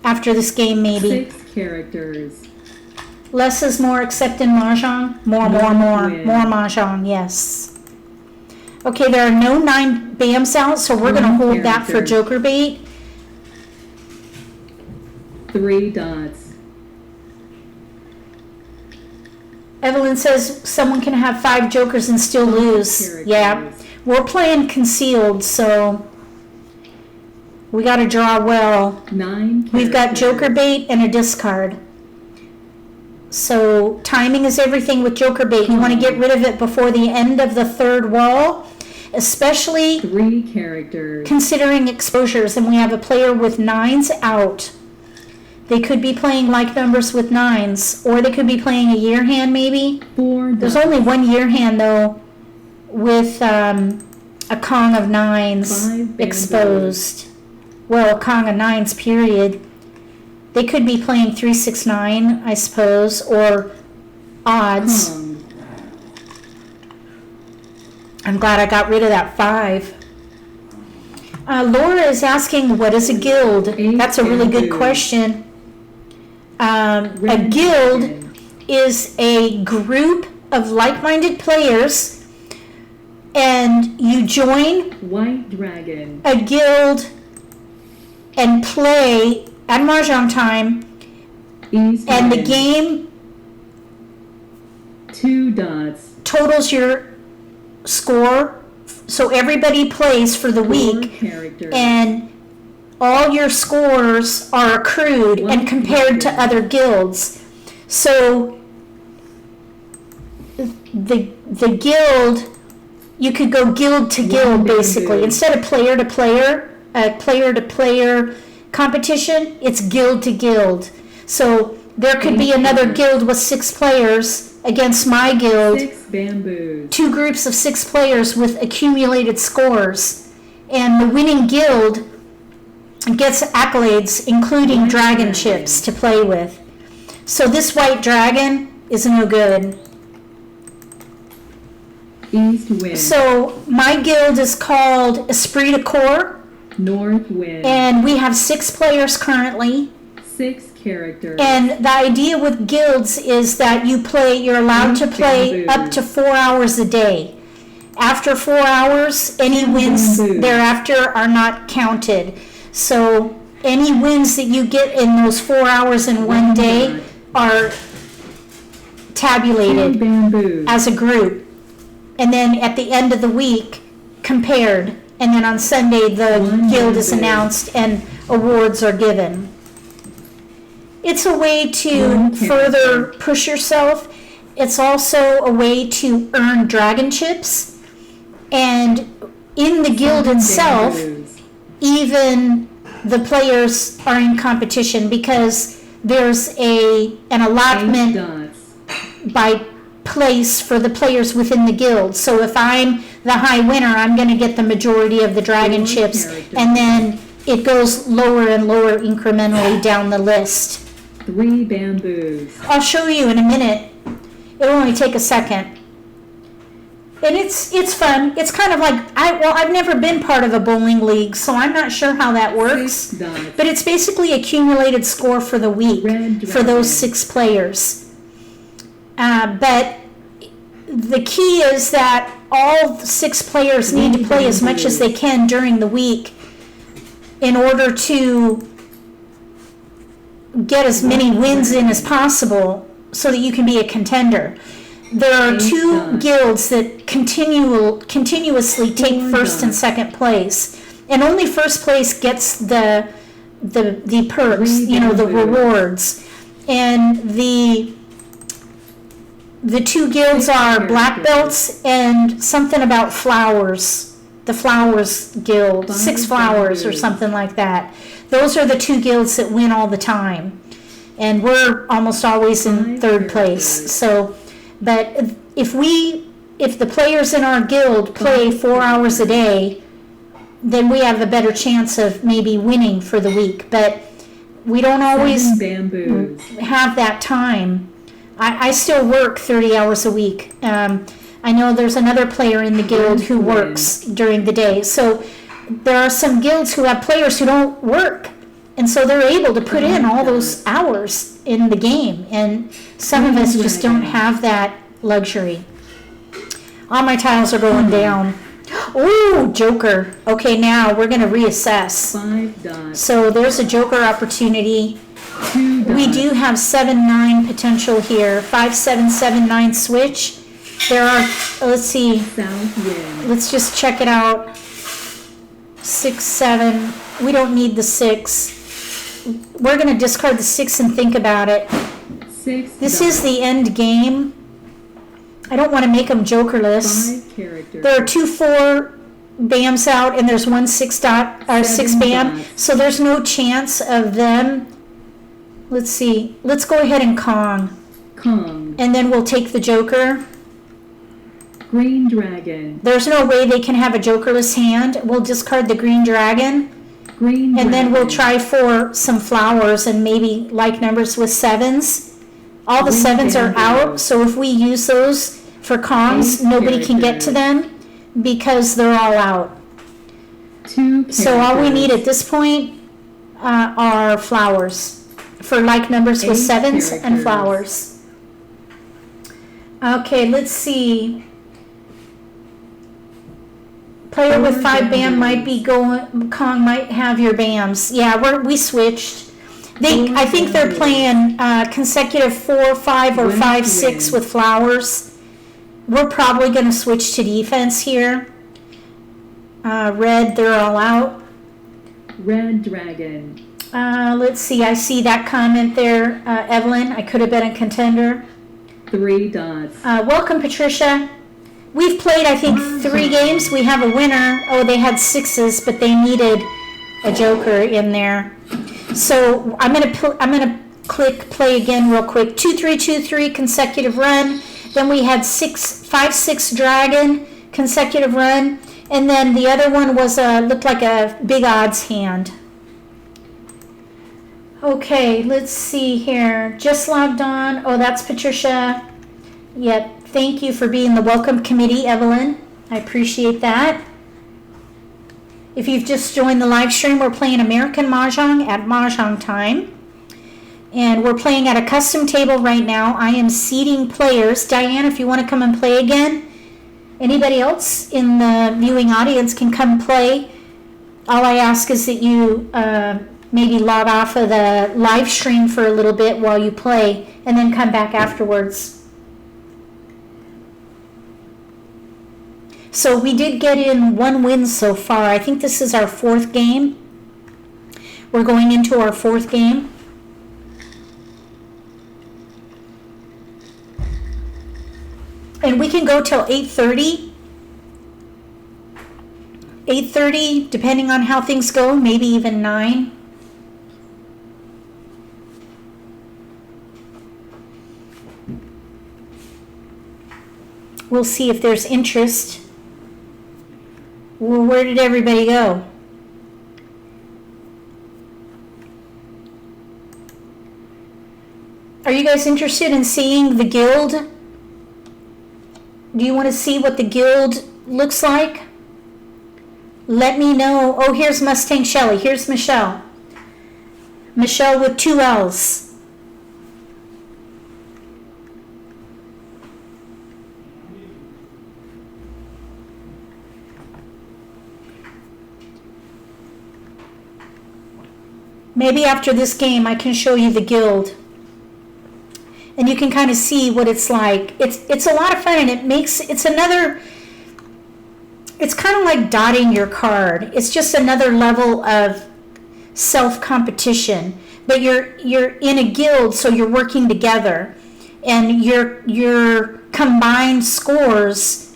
after this game, maybe. 6 characters. Less is more, except in Mahjong. More win. Mahjong, yes. Okay, there are no 9 BAMs out, so we're going to 1 hold that for character. Joker bait. 3 dots. Evelyn says someone can have 5 Jokers and still lose. characters. Yeah, we're playing concealed, so we got to draw well. 9 characters. We've got Joker bait and a discard. So timing is everything with Joker bait. You want to get rid of it before the end of the 3rd wall, especially 3 characters. considering exposures. And we have a player with 9s out. They could be playing like numbers with 9s, or they could be playing a year hand maybe. 4 There's dots. only 1 year hand though with a Kong of 9s 5 bamboo. exposed. Well, a Kong of 9s period. They could be playing 3, 6, 9, I suppose, or odds. Kong. I'm glad I got rid of that 5. Laura is asking, what is a guild? 8 That's a really good bamboo. question. A Red guild dragon. is a group of like-minded players, and you join White dragon. a guild and play at Mahjong Time, East and the wind. game 2 dots. totals your score. So everybody plays for the 4 week, characters. and all your scores are accrued and compared to other guilds. So the guild, you could go guild to guild basically. Instead of player to player competition, it's guild to guild. So there could be another guild with 6 players against my guild, 6 bamboos. 2 groups of 6 players with accumulated scores, and the winning guild gets accolades, including dragon chips to play with. So this white dragon is no good. East wind. So my guild is called Esprit de Corps, North wind. and we have 6 players currently. 6 characters. And the idea with guilds is that you're allowed to play up to 4 hours a day. After 4 hours, any wins thereafter are not counted. So any wins that you get in those 4 hours in one day are 2 tabulated bamboos. as a group. And then at the end of the week, compared. And then on Sunday, the guild is announced and awards are given. It's a way to further push yourself. It's also a way to earn dragon chips. And in the guild itself, Bamboos. even the players are in competition because there's an 8 allotment dots. by place for the players within the guild. So if I'm the high winner, I'm going to get the majority of the dragon chips, and then it goes lower and lower incrementally down the list. 3 bamboos. I'll show you in a minute. It'll only take a second. And it's fun. It's kind of like, I've never been part of a bowling league, so I'm not sure how that works. 6 dots. But it's basically accumulated score for the week Red for those dragon. 6 players. But the key is that all 6 players need to play as much as they can during the week in order to get as many wins in as possible so that you can be a contender. There are 2 guilds that continuously take first and second place, and only first place gets the perks, the rewards. And the 2 guilds are black belts and something about flowers. The Flowers Guild, 6 flowers or something like that. Those are the 2 guilds that win all the time, and we're almost always in 3rd place. So, but if the players in our guild play 4 hours a day, then we have a better chance of maybe winning for the week. But we don't always 7 bamboos. have that time. I still work 30 hours a week. I know there's another player in the guild who works during the day. So there are some guilds who have players who don't work. And so they're able to put in all those hours in the game. And some of us just don't have that luxury. All my tiles are going down. Ooh, Joker. Okay, now we're going to reassess. 5 dots. So there's a Joker opportunity. 2 dots. We do have 7-9 potential here. 5-7-7-9 switch. There are, let's see, South wind. let's just check it out. 6-7. We don't need the 6. We're going to discard the 6 and think about it. 6 This dots. is the end game. I don't want to make them jokerless. 5 characters. There are 2 4 bams out, and there's 1 6 bam. dots. So there's no chance of them. Let's see. Let's go ahead and Kong. Kong. And then we'll take the Joker. Green dragon. There's no way they can have a jokerless hand. We'll discard the green dragon. Green And then we'll dragon. try for some flowers and maybe like numbers with 7s. All the Green 7s are bamboo. out. So if we use those for Kongs, Eight nobody can get to characters. them because they're all out. 2 characters. So all we need at this point are flowers for like numbers with 8 7s and characters. flowers. Okay, let's see. Player with 5 BAM might be going. Kong might have your BAMs. Yeah, we switched. I think they're playing consecutive 4, 5, or 5, 6 with flowers. We're probably going to switch to defense here. Red, they're all out. Red dragon. Let's see. I see that comment there, Evelyn. I could have been a contender. 3 dots. Welcome, Patricia. We've played, I think, 3 games. We have a winner. Oh, they had 6s, but they needed a joker in there. So I'm gonna click play again real quick. 2, 3, 2, 3 consecutive run. Then we had 5, 6 dragon consecutive run, and then the other one was looked like a big odds hand. Okay, let's see here. Just logged on. Oh, that's Patricia. Yep. Thank you for being the welcome committee, Evelyn. I appreciate that. If you've just joined the live stream, we're playing American Mah Jongg at Mahjong Time. And we're playing at a custom table right now. I am seating players. Diane, if you want to come and play again. Anybody else in the viewing audience can come play. All I ask is that you maybe log off of the live stream for a little bit while you play and then come back afterwards. So we did get in 1 win so far. I think this is our 4th game. We're going into our 4th game. And we can go till 8:30. 8:30, depending on how things go, maybe even 9. We'll see if there's interest. Well, where did everybody go? Are you guys interested in seeing the guild? Do you want to see what the guild looks like? Let me know. Oh, here's Mustang Shelly. Here's Michelle. Michelle with 2 L's. Maybe after this game I can show you the guild. And you can kind of see what it's like. It's a lot of fun, and it's kind of like dotting your card. It's just another level of self-competition. But you're in a guild, so you're working together. And your combined scores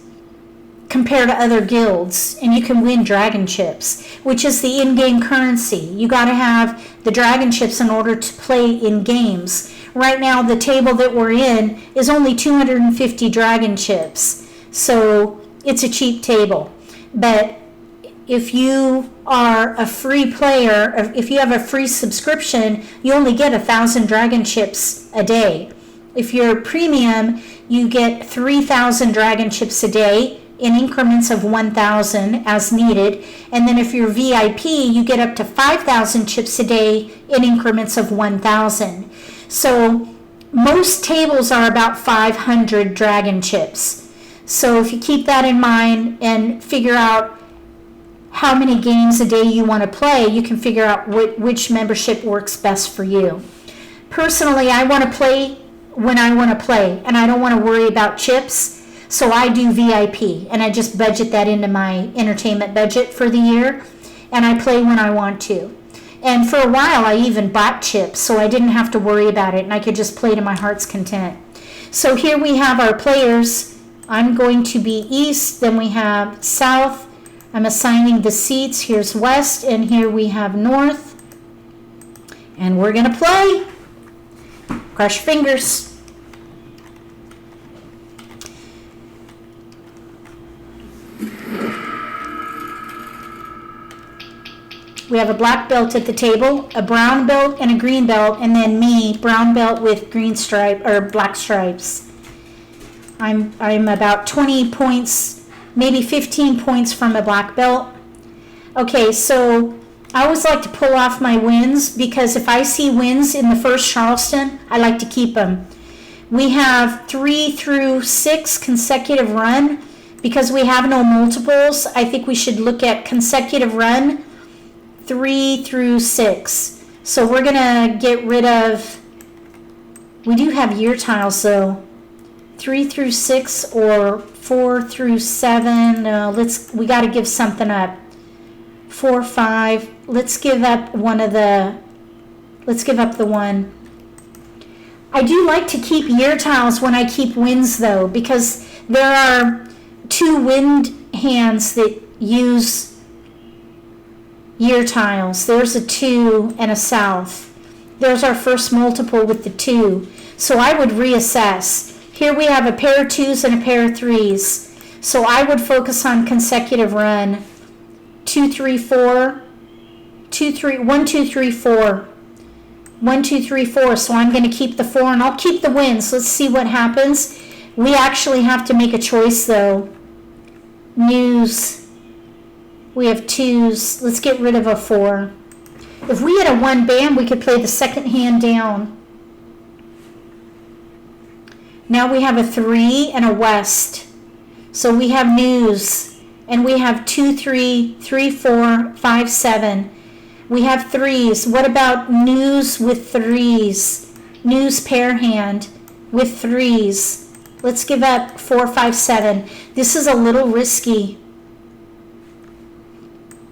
compare to other guilds, and you can win dragon chips, which is the in-game currency. You got to have the dragon chips in order to play in games. Right now, the table that we're in is only 250 dragon chips, so it's a cheap table. But if you are a free player, if you have a free subscription, you only get 1,000 dragon chips a day. If you're premium, you get 3,000 dragon chips a day in increments of 1,000 as needed. And then if you're VIP, you get up to 5,000 chips a day in increments of 1,000. So most tables are about 500 dragon chips. So if you keep that in mind and figure out how many games a day you want to play, you can figure out which membership works best for you. Personally, I want to play when I want to play, and I don't want to worry about chips. So I do VIP, and I just budget that into my entertainment budget for the year, and I play when I want to. And for a while, I even bought chips, so I didn't have to worry about it, and I could just play to my heart's content. So here we have our players. I'm going to be east, then we have south. I'm assigning the seats. Here's west, and here we have north. And we're going to play. Cross your fingers. We have a black belt at the table, a brown belt and a green belt, and then me, brown belt with green stripe or black stripes. I'm about 20 points, maybe 15 points from a black belt. Okay, so I always like to pull off my wins, because if I see wins in the first Charleston, I like to keep them. We have 3 through 6 consecutive run. Because we have no multiples, I think we should look at consecutive run 3 through 6. So we're going to get rid of, we do have year tiles though. 3 through 6 or 4 through 7. We got to give something up. 4, 5. Let's give up the one. I do like to keep year tiles when I keep winds though, because there are 2 wind hands that use year tiles. There's a 2 and a south. There's our first multiple with the 2. So I would reassess. Here we have a pair of 2s and a pair of 3s. So I would focus on consecutive run. 2, 3, 4. 2, 3, 1, 2, 3, 4. 1, 2, 3, 4. So I'm going to keep the 4 and I'll keep the winds. Let's see what happens. We actually have to make a choice though. News. We have 2s. Let's get rid of a 4. If we had a 1 bam, we could play the second hand down. Now we have a 3 and a west. So we have news. And we have 2, 3, 3, 4, 5, 7. We have 3s. What about news with 3s? News pair hand with 3s. Let's give up 4, 5, 7. This is a little risky.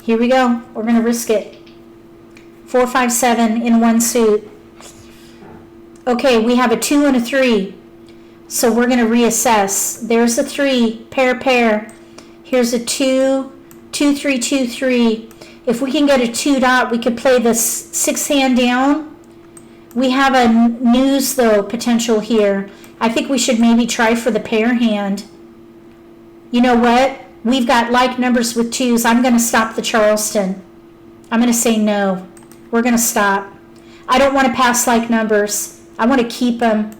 Here we go. We're going to risk it. 4, 5, 7 in one suit. Okay, we have a 2 and a 3. So we're going to reassess. There's a 3, pair. Here's a 2, 2, 3, 2, 3. If we can get a 2 dot, we could play the 6 hand down. We have a news though potential here. I think we should maybe try for the pair hand. You know what? We've got like numbers with 2s. I'm going to stop the Charleston. I'm going to say no. We're going to stop. I don't want to pass like numbers. I want to keep them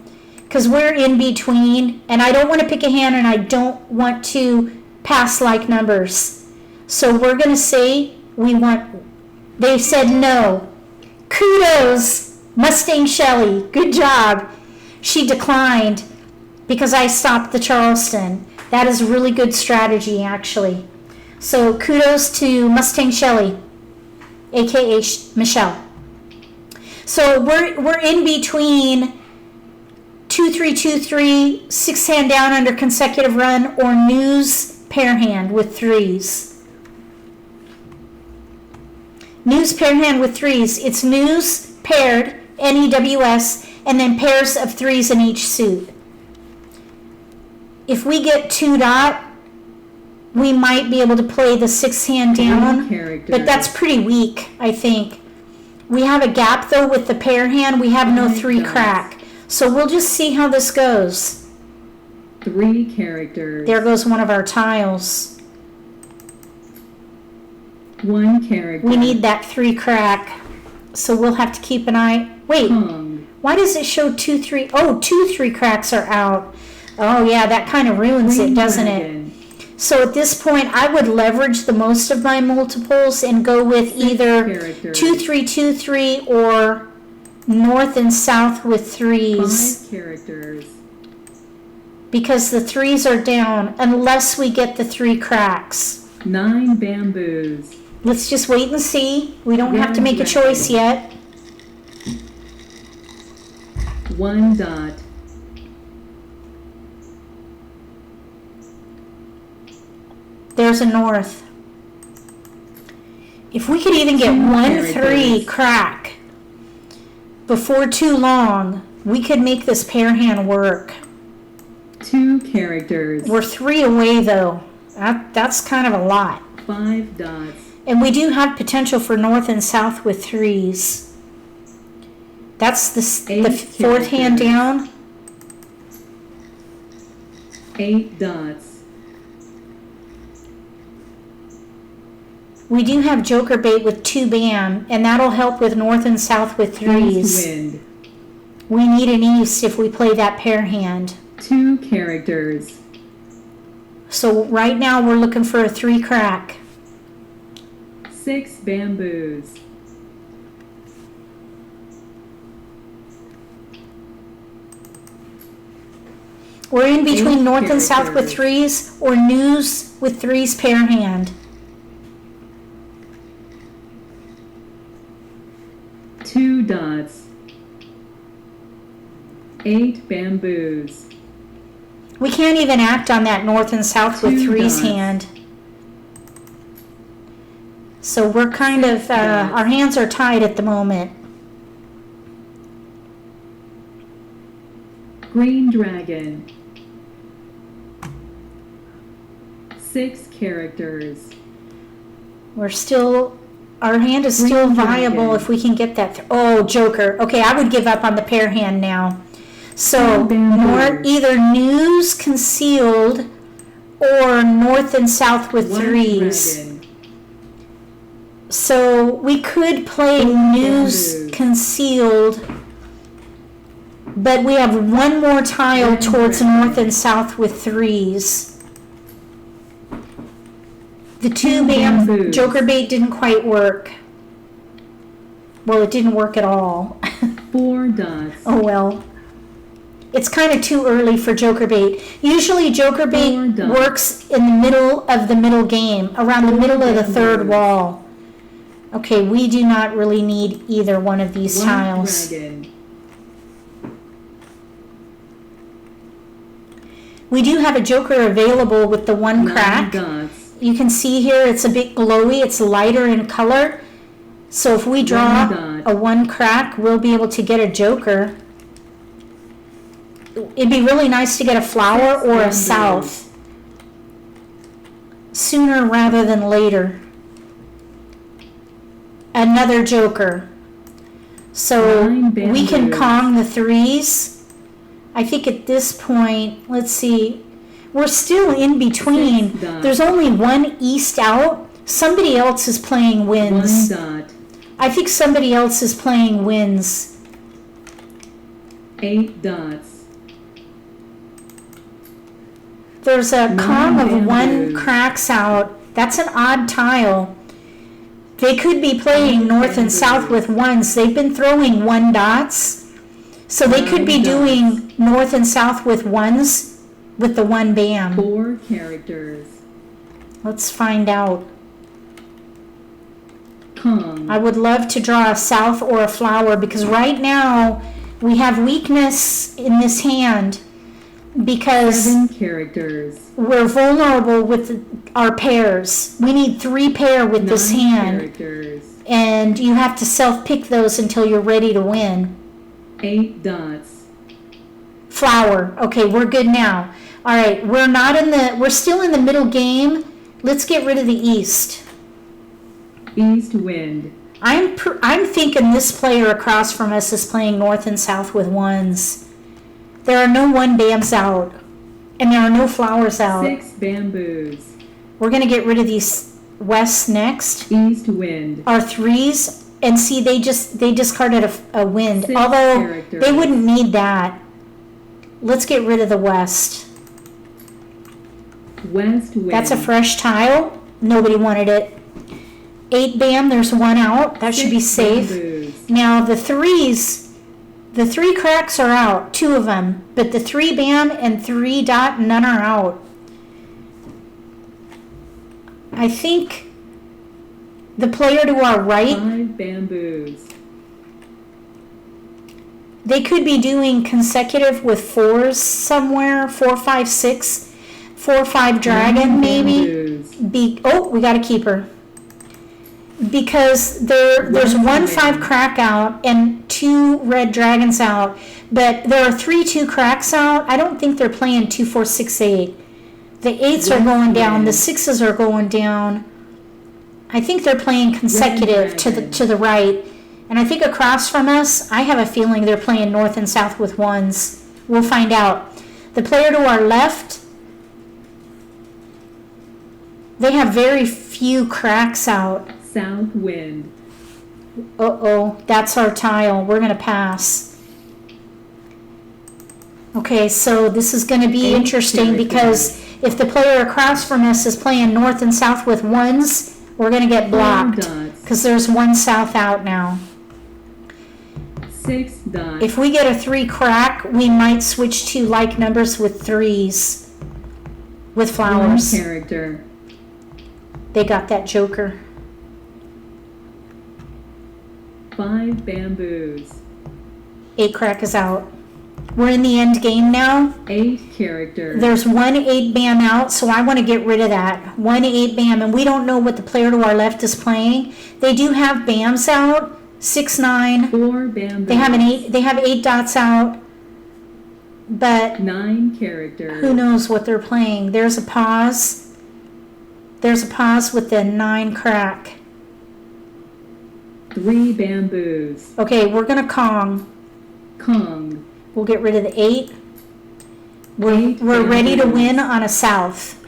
because we're in between and I don't want to pick a hand and I don't want to pass like numbers. So we're going to say they said no. Kudos, Mustang Shelley. Good job. She declined because I stopped the Charleston. That is really good strategy, actually. So kudos to Mustang Shelley, aka Michelle. So we're in between 2, 3, 2, 3, 6 hand down under consecutive run, or news pair hand with 3s. News pair hand with 3s. It's news paired, NEWS, and then pairs of 3s in each suit. If we get 2 dot, we might be able to play the 6 hand down, but that's pretty weak, I think. We have a gap though with the pair hand. We have no 3 crack. So we'll just see how this goes. 3 characters. There goes one of our tiles. 1 character. We need that 3 crack. So we'll have to keep an eye. Wait, why does it show 2, 3? Oh, 2, 3 cracks are out. Oh yeah, that kind of ruins it, doesn't it? So at this point, I would leverage the most of my multiples and go with either 2, 3, 2, 3 or north and south with 3s. 5 characters. Because the 3s are down unless we get the 3 cracks. 9 bamboos. Let's just wait and see. We don't have to make a choice yet. 1 dot. There's a north. If we could even get 1 3 crack before too long, we could make this pair hand work. 2 characters. We're 3 away though. That's kind of a lot. 5 dots. And we do have potential for north and south with 3s. That's the 4th hand down. 8 dots. We do have joker bait with 2 bam, and that'll help with north and south with 3s. Wind. We need an east if we play that pair hand. 2 characters. So right now we're looking for a 3 crack. 6 bamboos. We're in between 8 north and south with characters. threes or news with threes pair hand. 2 dots. 8 bamboos. We can't even act on that north and south with 2 threes dots. hand. So we're kind of, dots. our hands are tied at the moment. Green dragon. 6 characters. We're still, our hand is still Green viable dragon. if we can get that. Oh, joker. Okay, I would give up on the pair hand now. So, Bamboos. either news concealed or north and south with White threes. dragon. So we could play news Bamboos. concealed, but we have one more tile Red towards dragon. north and south with threes. The two Bamboos. joker bait didn't quite work. Well, it didn't work at all. 4 dots. Oh well. It's kind of too early for joker bait. Usually joker bait Four dots. works in the middle of the middle game, around the Four middle of the third bamboos. wall. Okay, we do not really need either one of these White tiles. dragon. We do have a joker available with the one 9 crack. dots. You can see here it's a bit glowy, it's lighter in color. So if we draw One dot. a one crack, we'll be able to get a joker. It'd be really nice to get a flower 6 or a bamboos. south sooner rather than later. Another joker. So 9 we can bamboos. Kong the threes. I think at this point, let's see, we're still in between. 6 dots. There's only one east out. Somebody else is playing 1 wins. dot. I think somebody else is playing wins. 8 dots. There's a 9 Kong of one bamboos. cracks out. That's an odd tile. They could be playing 9 north and south bamboos. with ones. They've been throwing 1 dots. So they could be 9 dots. doing north and south with ones with the 1 bam. 4 characters. Let's find out. Kong. I would love to draw a south or a flower because right now we have weakness in this hand because 7 characters. we're vulnerable with our pairs. We need 3 pair with this 9 hand, characters. and you have to self-pick those until you're ready to win. 8 dots. Flower. Okay, we're good now. All right, we're still in the middle game. Let's get rid of the east. East wind. I'm thinking this player across from us is playing north and south with ones. There are no 1 bams out, and there are no flowers out. 6 bamboos. We're going to get rid of these wests next. East wind. Our threes, and see, they discarded a wind. 6 Although characters. they wouldn't need that. Let's get rid of the west. West wind. That's a fresh tile. Nobody wanted it. 8 bam, there's 1 out. That should be 6 safe. bamboos. Now the 3 cracks are out, 2 of them, but the 3 bam and 3 dot, none are out. I think the player to our right, 5 bamboos. they could be doing consecutive with 4s somewhere, 4, 5, 6, 4, 5 dragon 9 maybe. bamboos. We got a keeper. Because there's 1 5 crack out and 2 red dragons out, but there are 3 2 cracks out. I don't think they're playing 2 4 6 8. The 8s are going down. The 6s are going down. I think they're playing consecutive to the right, and I think across from us, I have a feeling they're playing north and south with ones. We'll find out. The player to our left, they have very few cracks out. South wind. Uh-oh, that's our tile. We're going to pass. Okay, so this is going to be 8 interesting because characters. if the player across from us is playing north and south with ones, we're going to get 4 blocked dots. because there's 1 south out now. 6 dot. If we get a 3 crack, we might switch to like numbers with 3s with 1 flowers. character. They got that joker. 5 bamboos. 8 crack is out. We're in the end game now. 8 character. There's 1 8 bam out, so I want to get rid of that. 1 8 bam, and we don't know what the player to our left is playing. They do have bams out. 6 9. 4 bamboos. They have 8 dots out. But 9 character. who knows what they're playing? There's a pause. There's a pause with the 9 crack. 3 bamboos. Okay, we're gonna Kong. Kong. We'll get rid of the 8. We're 8 ready to bamboos. win on a south.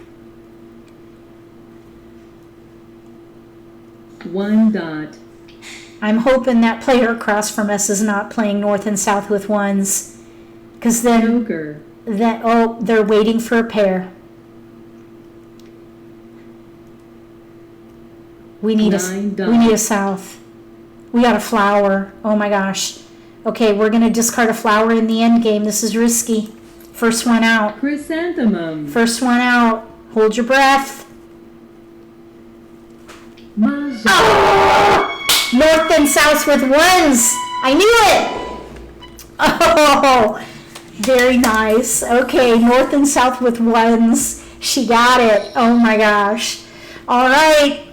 1 dot. I'm hoping that player across from us is not playing north and south with 1s. Because then, Joker. they're waiting for a pair. We need 9 we need a dots. south. We got a flower. Oh my gosh. Okay, we're going to discard a flower in the end game. This is risky. First one out. Chrysanthemum. First one out. Hold your breath. Mahjong. Oh! North and south with 1s. I knew it. Oh, very nice. Okay, north and south with 1s. She got it. Oh my gosh. All right.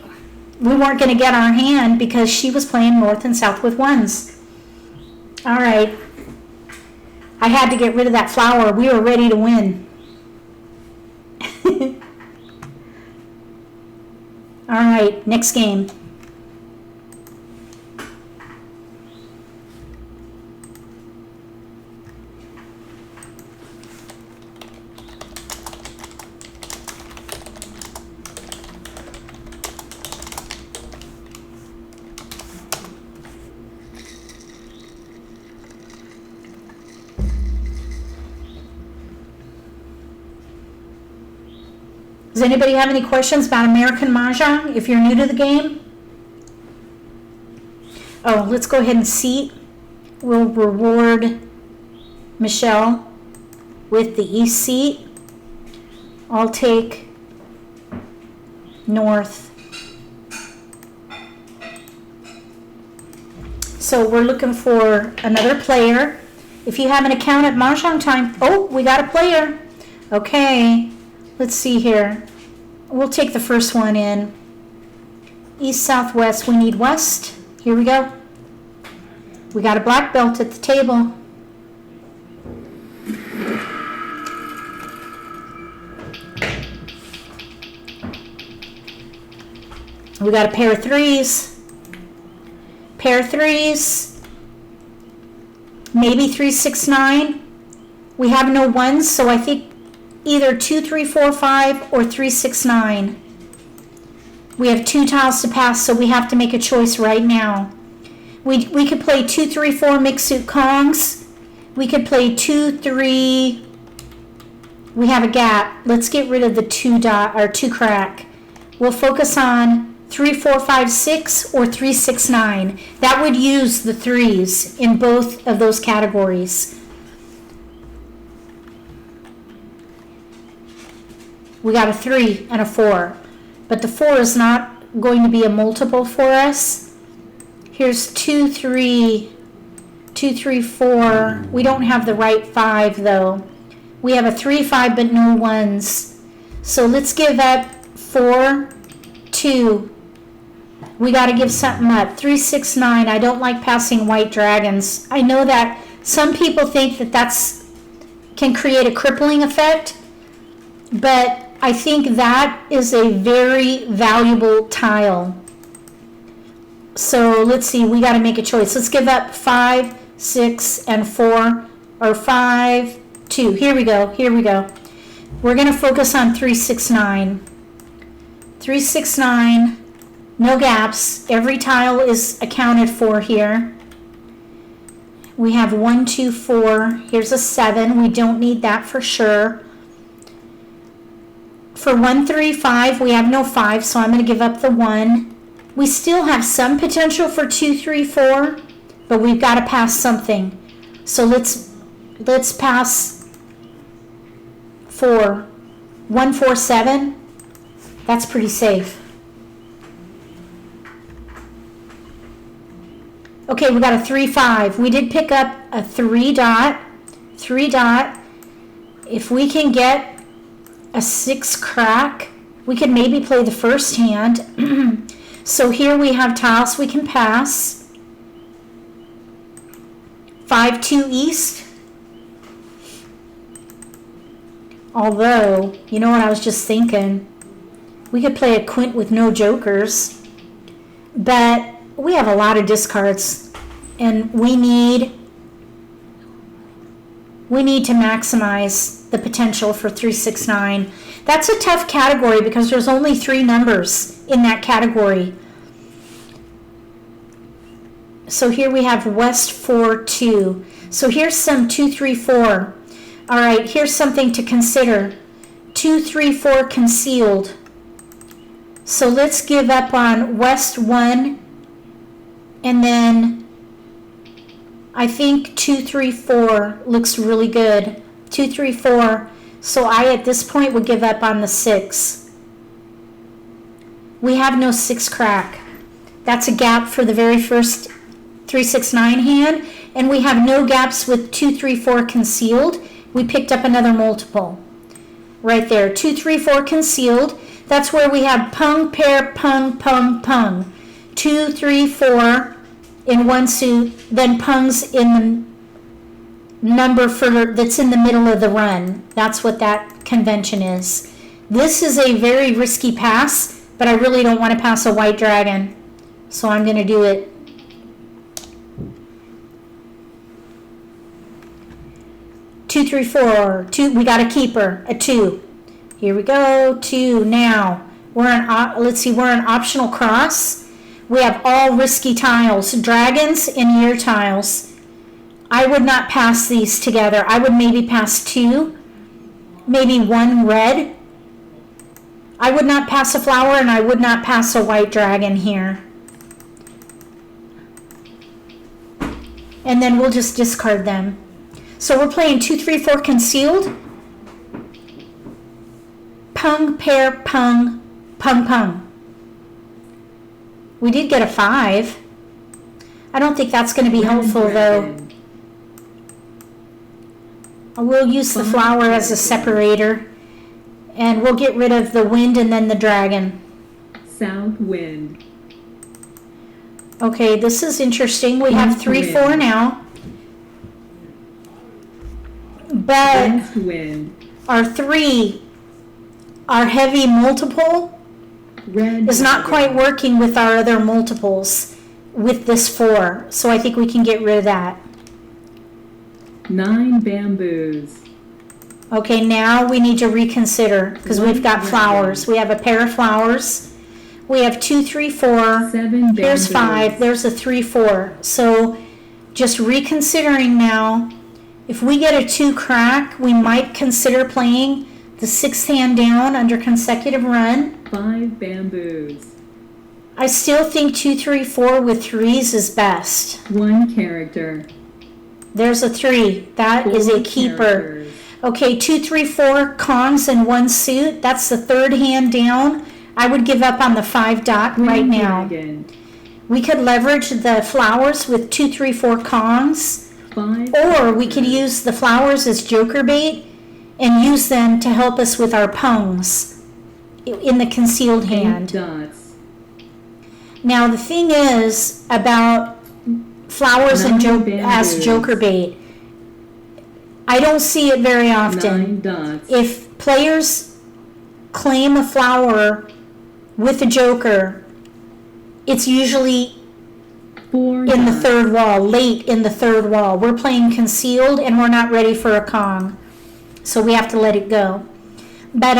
We weren't going to get our hand because she was playing north and south with 1s. All right. I had to get rid of that flower. We were ready to win. All right, next game. Does anybody have any questions about American Mah Jongg if you're new to the game? Oh, let's go ahead and seat. We'll reward Michelle with the east seat. I'll take north. So we're looking for another player. If you have an account at Mahjong Time, oh, we got a player. Okay. Let's see here. We'll take the first one in. East, south, west. We need west. Here we go. We got a black belt at the table. We got a pair of 3s. Pair of 3s. Maybe 3 6 9. We have no 1s, so I think either 2 3 4 5 or 3 6 9. We have 2 tiles to pass, so we have to make a choice right now. We could play 2 3 4 mixed suit Kongs. We could play 2 3. We have a gap. Let's get rid of the 2 dot or 2 crack. We'll focus on 3 4 5 6 or 3 6 9. That would use the 3s in both of those categories. We got a 3 and a 4, but the 4 is not going to be a multiple for us. Here's 2 3 2 3 4. We don't have the right 5 though. We have a 3 5 but no 1s. So let's give up 4 2. We got to give something up. 3 6 9. I don't like passing white dragons. I know that some people think that that's can create a crippling effect, but I think that is a very valuable tile. So let's see, we got to make a choice. Let's give up 5 6 and 4, or 5 2. Here we go. Here we go. We're going to focus on 3 6 9. 3 6 9. No gaps. Every tile is accounted for here. We have 1 2 4. Here's a 7. We don't need that for sure. For 1 3 5, we have no 5, so I'm going to give up the 1. We still have some potential for 2 3 4. but we've got to pass something. So let's pass 4. 1, 4, 7. That's pretty safe. Okay, we got a 3, 5. We did pick up a 3 dot. 3 dot. If we can get a 6 crack, we could maybe play the first hand. So here we have tiles we can pass. 5, 2 east. Although, you know what I was just thinking? We could play a quint with no jokers. But we have a lot of discards. And we need to maximize the potential for 3, 6, 9. That's a tough category because there's only 3 numbers in that category. So here we have West 4, 2. So here's some 2, 3, 4. All right, here's something to consider. 2, 3, 4 concealed. So let's give up on West 1. And then I think 2, 3, 4 looks really good. 2, 3, 4. So I, at this point, would give up on the 6. We have no 6 crack. That's a gap for the very first 3, 6, 9 hand. And we have no gaps with 2, 3, 4 concealed. We picked up another multiple. Right there. 2, 3, 4 concealed. That's where we have pung, pair, pung, pung, pung. 2, 3, 4 in one suit. Then pungs in the number that's in the middle of the run. That's what that convention is. This is a very risky pass, but I really don't want to pass a white dragon, so I'm going to do it. Two, 3, 4. 2. We got a keeper. A 2. Here we go. 2. Now we're an optional cross. We have all risky tiles, dragons and year tiles. I would not pass these together. I would maybe pass 2, maybe 1 red. I would not pass a flower, and I would not pass a white dragon here. And then we'll just discard them. So we're playing 2, 3, 4 concealed. Pung, pair, pung, pung, pung. We did get a 5. I don't think that's going to be helpful, though. We'll use the flower as a separator, and we'll get rid of the wind and then the dragon. South wind. Okay, this is interesting. We have 3, 4 now. But West wind. our 3, our heavy multiple, Red is not dragon. quite working with our other multiples with this 4. So I think we can get rid of that. 9 bamboos. Okay, now we need to reconsider because we've got flowers. We have a pair of flowers. We have 2, 3, 4. 7 bamboos. Here's 5. There's a 3, 4. So just reconsidering now. If we get a 2 crack, we might consider playing the 6th hand down under consecutive run. 5 bamboos. I still think 2, 3, 4 with 3s is best. 1 character. There's a 3. That is a 4 keeper. characters. Okay, 2, 3, 4 Kongs and 1 suit. That's the 3rd hand down. I would give up on the 5 dot right now. Dragon. We could leverage the flowers with 2, 3, 4 Kongs. 5 Or we could use the flowers as joker bait and use them to help us with our pungs in the concealed 8 hand. dots. Now the thing is about flowers and 9 as bamboos. joker bait. I don't see it very 9 often. dots. If players claim a flower with a joker, it's usually 4 in the dots. 3rd wall, late in the 3rd wall. We're playing concealed and we're not ready for a Kong. So we have to let it go. But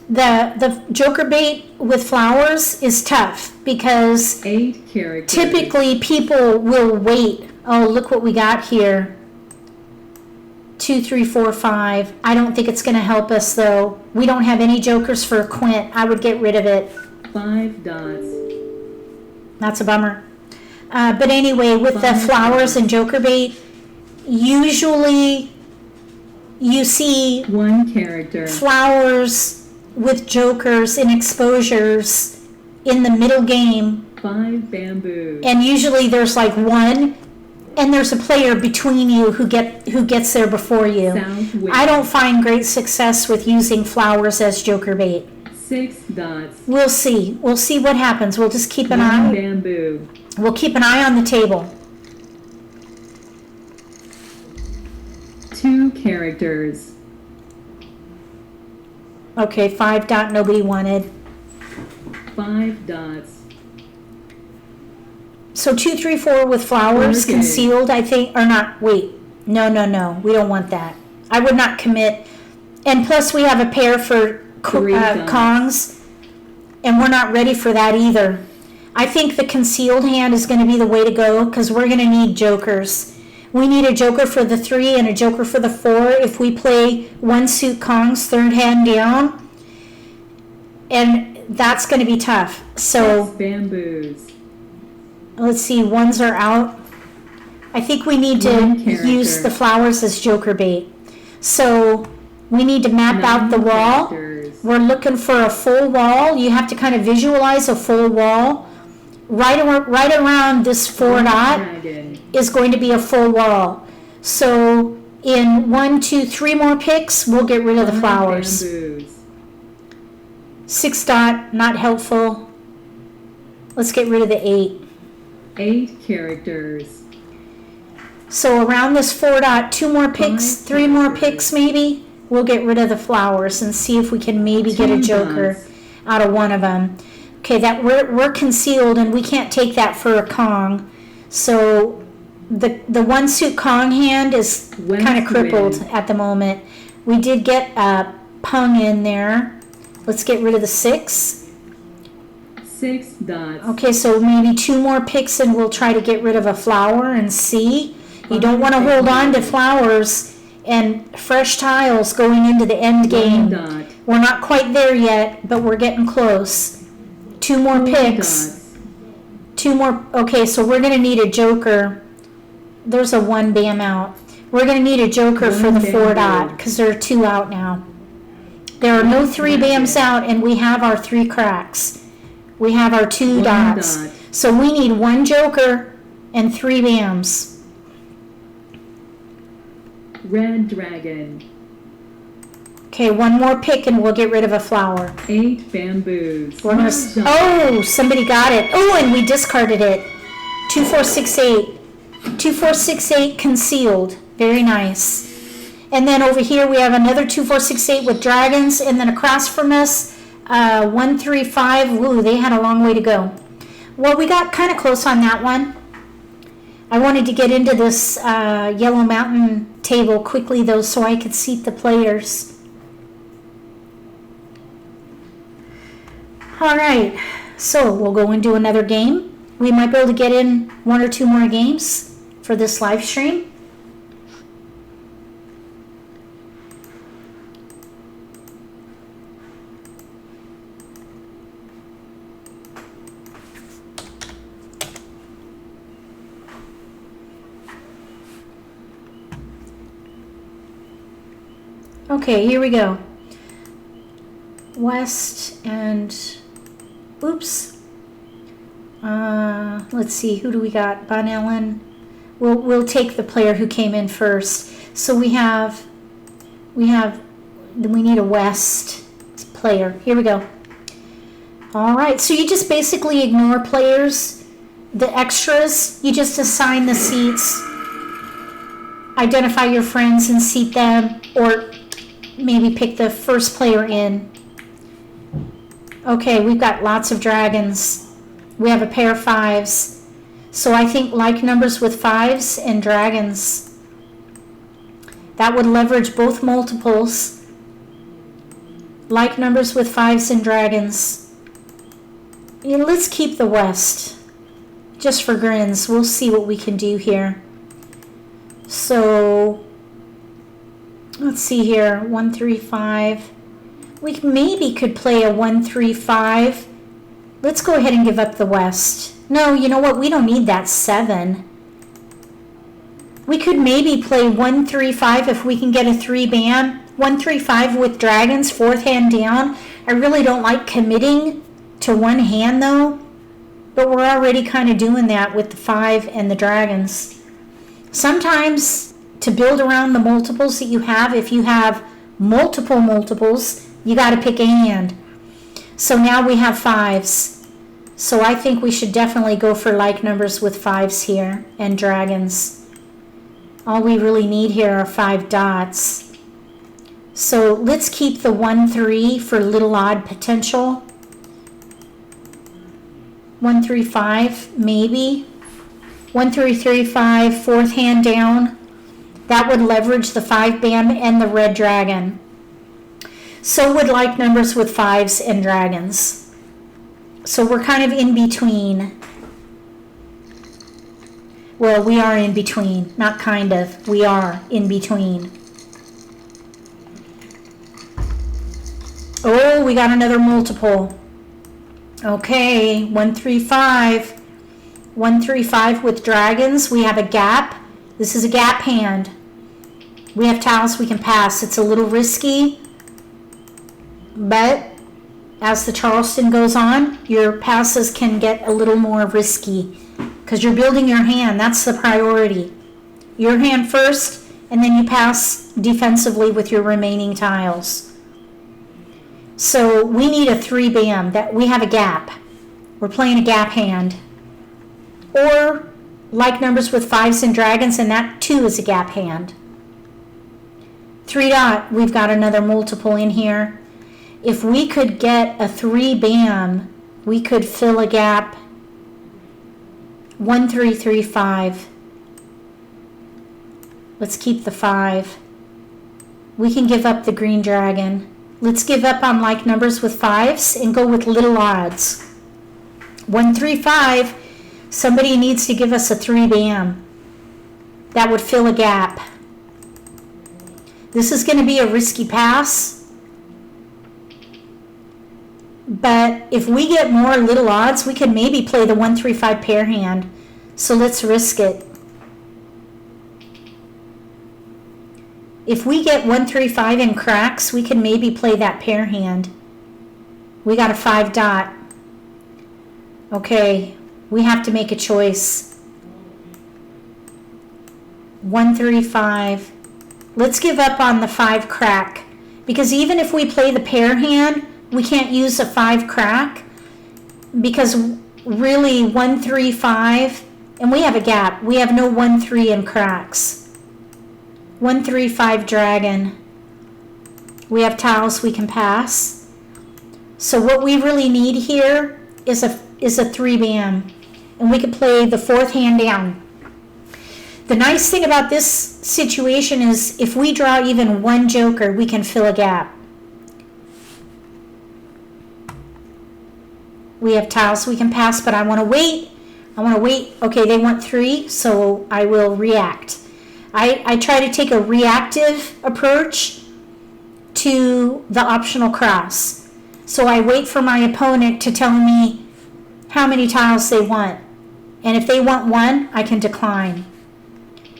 the joker bait with flowers is tough because 8 characters. typically people will wait. Oh, look what we got here. 2, 3, 4, 5. I don't think it's going to help us though. We don't have any jokers for a quint. I would get rid of it. 5 dots. That's a bummer. But anyway, with the flowers and joker bait, usually you see 1 character. flowers with jokers and exposures in the middle game, 5 bamboos. and usually there's like one, and there's a player between you who gets there before you. South wind. I don't find great success with using flowers as joker bait. 6 dots. We'll see. We'll see what happens. We'll just keep an 1 eye. bamboo. We'll keep an eye on the table. 2 characters. Okay, 5 dot nobody wanted. 5 dots. So 2, 3, 4 with flowers Okay. concealed, I think, or not. Wait, no. We don't want that. I would not commit. And plus, we have a pair for 3 dots. Kongs, and we're not ready for that either. I think the concealed hand is going to be the way to go because we're going to need jokers. We need a joker for the 3 and a joker for the 4 if we play 1 suit Kongs third hand down. And that's going to be tough. 6 So bamboos. let's see, 1s are out. I think we need to 1 character. use the flowers as joker bait. So we need to map out the 9 wall. characters. We're looking for a full wall. You have to kind of visualize a full wall. Right around this 4 dot Dragon. is going to be a full wall. So in 1, 2, 3 more picks, we'll get rid of the 5 flowers. bamboos. 6 dot, not helpful. Let's get rid of the 8. 8 characters. So around this 4 dot, 2 more picks, 5 3 more characters. picks maybe. We'll get rid of the flowers and see if we can maybe get a 2 joker dots. out of one of them. Okay, that we're concealed and we can't take that for a Kong. So the 1 suit Kong hand is West kind of crippled wind. at the moment. We did get a Pung in there. Let's get rid of the 6. 6 dots. Okay, so maybe 2 more picks and we'll try to get rid of a flower and see. You don't want to hold on to flowers and fresh tiles going into the end 1 game. dot. We're not quite there yet, but we're getting close. 2 more 4 picks. dots. 2 more. Okay, so we're going to need a joker. There's a 1 bam out. We're going to need a joker for the 4 dot because there are 2 out now. There are no 3 bams out and we have our 3 cracks. We have our 2 1 dots. dot. So we need 1 joker and 3 bams. Red dragon. Okay, 1 more pick and we'll get rid of a flower. 8 bamboos. We're gonna, Mahjong. oh, somebody got it. Oh, and we discarded it. 2, 4, 6, 8. 2, 4, 6, 8 concealed. Very nice. And then over here we have another 2, 4, 6, 8 with dragons. And then across from us, 1, 3, 5. Ooh, they had a long way to go. Well, we got kind of close on that one. I wanted to get into this Yellow Mountain table quickly, though, so I could seat the players. All right, so we'll go and do another game. We might be able to get in 1 or 2 more games for this live stream. Okay, here we go. West and oops. Let's see, who do we got? Bon Ellen. We'll take the player who came in first. So we need a West player. Here we go. All right, so you just basically ignore players, the extras. You just assign the seats, identify your friends and seat them, or maybe pick the first player in. Okay, we've got lots of dragons. We have a pair of 5s. So I think like numbers with 5s and dragons. That would leverage both multiples. Like numbers with 5s and dragons. Yeah, let's keep the West. Just for grins. We'll see what we can do here. So let's see here. 1, 3, 5. We maybe could play a 1, 3, 5. Let's go ahead and give up the West. No, you know what? We don't need that 7. We could maybe play 1, 3, 5 if we can get a 3 bam. 1, 3, 5 with dragons, 4th hand down. I really don't like committing to one hand though, but we're already kind of doing that with the 5 and the dragons. Sometimes to build around the multiples that you have, if you have multiples, you got to pick a hand. So now we have 5s. So I think we should definitely go for like numbers with 5s here and dragons. All we really need here are 5 dots. So let's keep the 1, 3 for little odd potential. 1, 3, 5, maybe. 1, 3, 3, 5, 4th hand down. That would leverage the 5 bam and the red dragon. So would like numbers with 5s and dragons. So we're kind of in between. Well, we are in between. Not kind of. We are in between. Oh, we got another multiple. Okay, 1, 3, 5. 1, 3, 5 with dragons. We have a gap. This is a gap hand. We have tiles we can pass. It's a little risky, but as the Charleston goes on, your passes can get a little more risky because you're building your hand. That's the priority. Your hand first, and then you pass defensively with your remaining tiles. So we need a 3 bam. That we have a gap. We're playing a gap hand. Or like numbers with 5s and dragons, and that too is a gap hand. 3 dot, we've got another multiple in here. If we could get a 3 bam, we could fill a gap. 1, 3, 3, 5. Let's keep the 5. We can give up the green dragon. Let's give up on like numbers with 5s and go with little odds. 1, 3, 5. Somebody needs to give us a 3 bam. That would fill a gap. This is going to be a risky pass. But if we get more little odds, we could maybe play the 1, 3, 5 pair hand. So let's risk it. If we get 1, 3, 5 in cracks, we can maybe play that pair hand. We got a 5 dot. Okay, we have to make a choice. 1, 3, 5. Let's give up on the 5 crack. Because even if we play the pair hand, we can't use a 5 crack. Because really 1, 3, 5, and we have a gap. We have no 1, 3 in cracks. 1, 3, 5 dragon. We have tiles we can pass. So what we really need here is a 3 bam. And we could play the 4th hand down. The nice thing about this situation is if we draw even 1 joker, we can fill a gap. We have tiles we can pass, but I want to wait. Okay, they want 3, so I will react. I try to take a reactive approach to the optional cross. So I wait for my opponent to tell me how many tiles they want. And if they want 1, I can decline.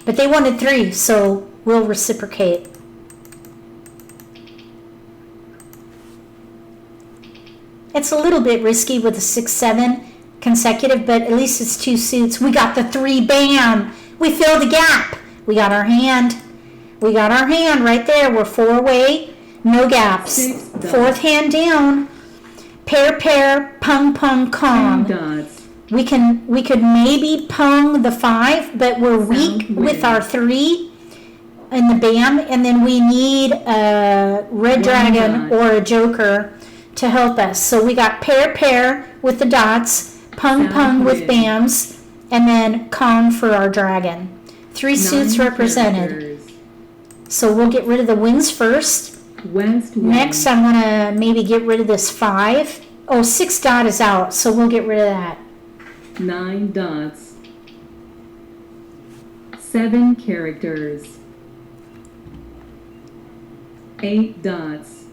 But they wanted 3, so we'll reciprocate. It's a little bit risky with a 6, 7 consecutive, but at least it's 2 suits. We got the 3 bam. We fill the gap. We got our hand. We got our hand right there. We're 4-way, no gaps. 4th hand down. Pair, pung, Kong. We could maybe pung the 5, but we're weak with our 3 in the bam, and then we need a red dragon or a joker to help us. So we got pair with the dots, pung with bams, and then Kong for our dragon. 3 suits represented. So we'll get rid of the wings first. Next, I'm going to maybe get rid of this 5. Oh, 6 dot is out, so we'll get rid of that. 9 dots. 7 characters. 8 dots.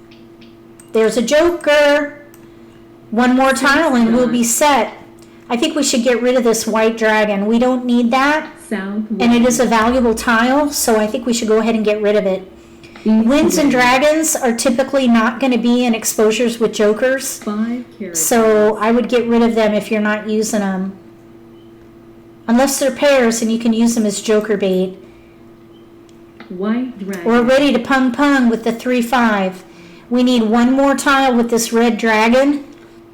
There's a joker. 1 more tile and we'll be set. I think we should get rid of this white dragon. We don't need that. Southwest. And it is a valuable tile, so I think we should go ahead and get rid of it. East Winds and wind. dragons are typically not going to be in exposures with jokers. 5 characters. So I would get rid of them if you're not using them. Unless they're pairs and you can use them as joker bait. White dragon. We're ready to pung pung with the 3-5. We need one more tile with this red dragon.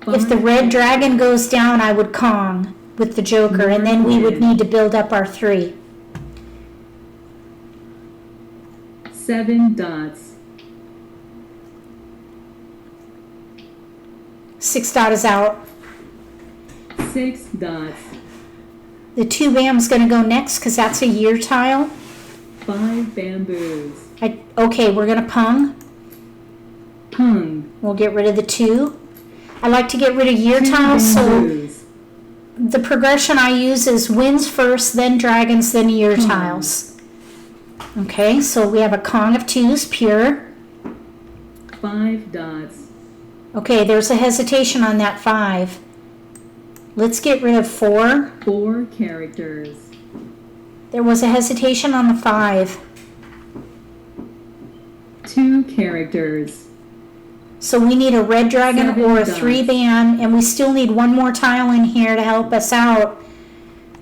If the red dragon goes down, I would Kong with the joker, and then we would need to build up our 3. 7 dots. 6 dot is out. 6 dots. The 2 bam's going to go next because that's a year tile. 5 bamboos. Okay, we're going to pung. Pung. We'll get rid of the 2. I like to get rid of year 2 tiles, so bamboos. the progression I use is winds first, then dragons, then year tiles. Okay, so we have a Kong of 2s, pure. 5 dots. Okay, there's a hesitation on that 5. Let's get rid of 4. 4 characters. There was a hesitation on the 5. 2 characters. So we need a red dragon 7 or a dots. 3 bam, and we still need one more tile in here to help us out.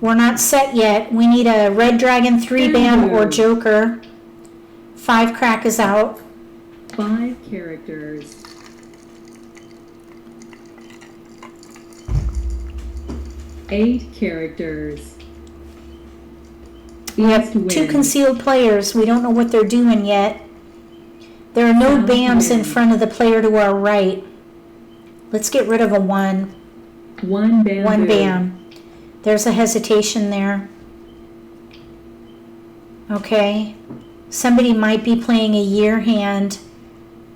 We're not set yet. We need a red dragon, 3 bam, or joker. 5 crack is out. 5 characters. 8 characters. We have East 2 wind. concealed players. We don't know what they're doing yet. There are no South bams in wind. front of the player to our right. Let's get rid of a 1. 1 bamboo. 1 bam. There's a hesitation there. Okay. Somebody might be playing a year hand.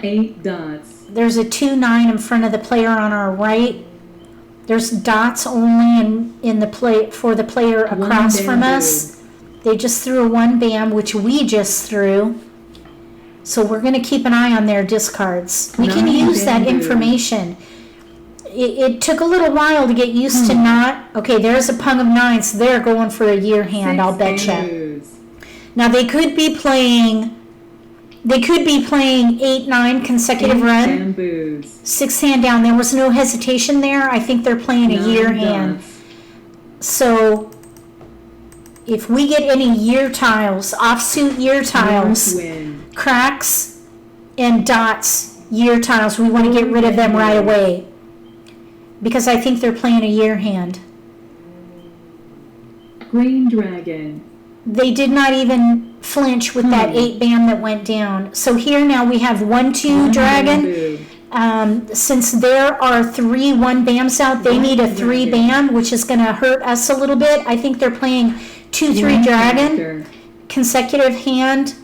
8 dots. There's a 2-9 in front of the player on our right. There's dots only in the play for the player One across from bamboo. us. They just threw a 1 bam, which we just threw. So we're going to keep an eye on their discards. We can 9 use that bamboo. information. It took a little while to get used to not. Okay, there's a pung of 9s. They're going for a year hand, 6 I'll betcha. bamboos. Now they could be playing 8-9 consecutive 8 run. bamboos. 6 hand down. There was no hesitation there. I think they're playing a 9 year hand. dots. So if we get any year tiles, offsuit year tiles, North wind. cracks and dots, year tiles, we want to get rid of them right away. Because I think they're playing a year hand. Green dragon. They did not even flinch with that 8 bam that went down. So here now we have 1-2 1 dragon. bamboo. Since there are 3 1 bams out, they need a 3 bam, which is going to hurt us a little bit. I think they're playing 2-3 1 dragon, character. consecutive hand.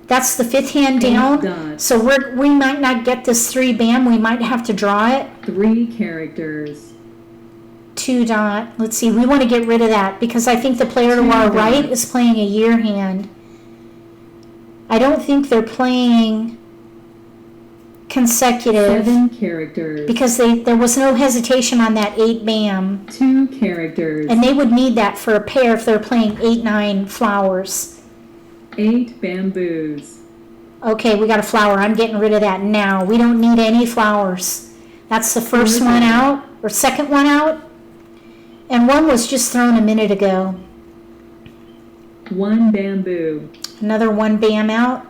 That's the 5th hand 8 down. dots. So we might not get this 3 bam. We might have to draw it. 3 characters. 2 dot. Let's see. We want to get rid of that because I think the player to 2 our dots. right is playing a year hand. I don't think they're playing consecutive 7 characters. because there was no hesitation on that 8 bam. 2 characters. And they would need that for a pair if they're playing 8-9 flowers. 8 bamboos. Okay, we got a flower. I'm getting rid of that now. We don't need any flowers. That's the first one out, or second one out. And one was just thrown a minute ago. 1 bamboo. Another 1 bam out.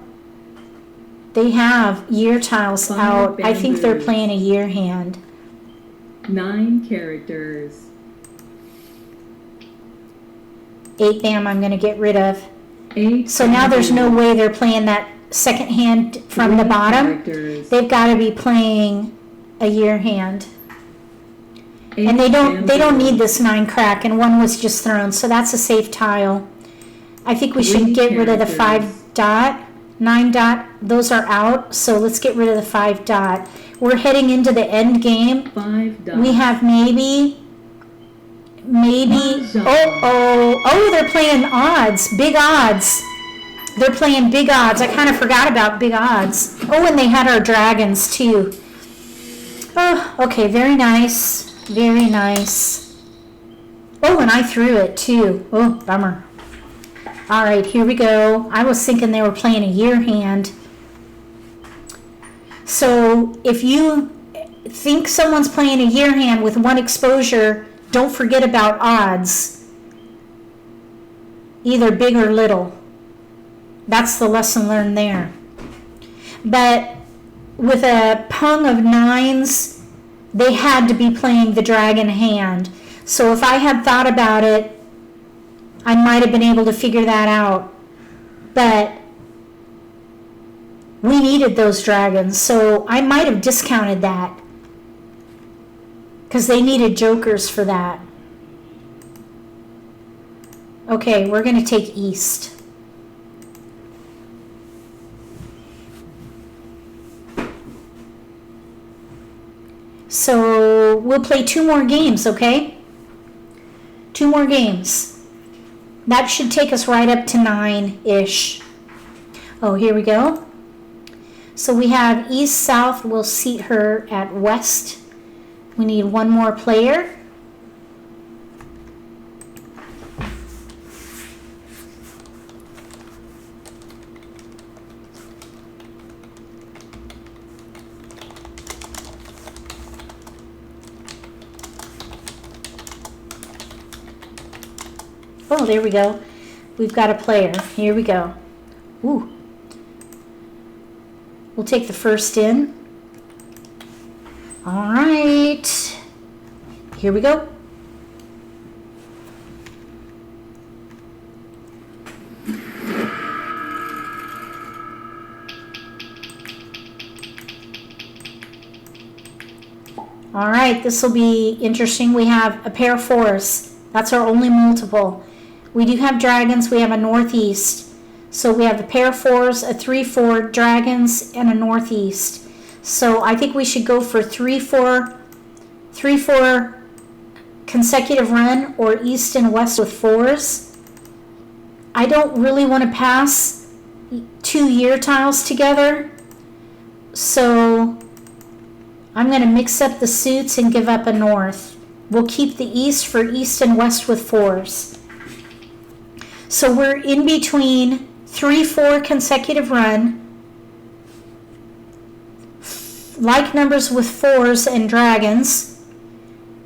They have year tiles 5 out. I think they're bamboos. playing a year hand. 9 characters. 8 bam I'm going to get rid of. 8 So now there's no bamboo. way they're playing that second hand from 3 the bottom. characters. They've got to be playing a year hand. 8 And they don't bamboo. need this 9 crack, and 1 was just thrown, so that's a safe tile. I think we 3 should get rid of the characters. 5 dot, 9 dot, those are out, so let's get rid of the 5 dot. We're heading into the end game. 5 dots. We have maybe, Mahjong. oh, they're playing odds, big odds. They're playing big odds. I kind of forgot about big odds. Oh, and they had our dragons too. Oh, okay, very nice. Very nice. Oh, and I threw it too. Oh, bummer. All right, here we go. I was thinking they were playing a year hand. So if you think someone's playing a year hand with one exposure, don't forget about odds, either big or little. That's the lesson learned there. But with a pung of 9s, they had to be playing the dragon hand. So if I had thought about it, I might have been able to figure that out. But we needed those dragons, so I might have discounted that because they needed jokers for that. Okay, we're going to take east. So we'll play 2 more games, okay? 2 more games. That should take us right up to 9-ish. Oh, here we go. So we have east, south. We'll seat her at west. We need 1 more player. Oh, there we go. We've got a player. Here we go. Ooh. We'll take the first in. All right. Here we go. All right, this will be interesting. We have a pair of 4s. That's our only multiple. We do have dragons. We have a northeast. So we have a pair of 4s, a 3-4 dragons, and a northeast. So I think we should go for 3-4 consecutive run or east and west with 4s. I don't really want to pass 2 year tiles together. So I'm going to mix up the suits and give up a north. We'll keep the east for east and west with 4s. So we're in between 3-4 consecutive run, like numbers with 4s and dragons,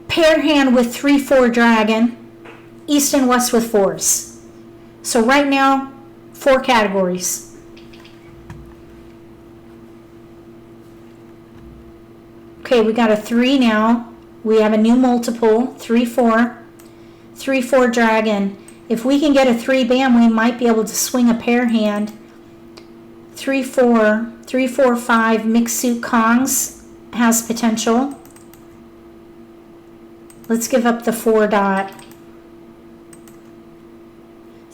pair hand with 3-4 dragon, east and west with 4s. So right now, 4 categories. Okay, we got a 3 now. We have a new multiple, 3-4, 3-4 dragon. If we can get a 3 bam, we might be able to swing a pair hand. 3-4, 3-4-5 mixed suit Kongs has potential. Let's give up the 4 dot.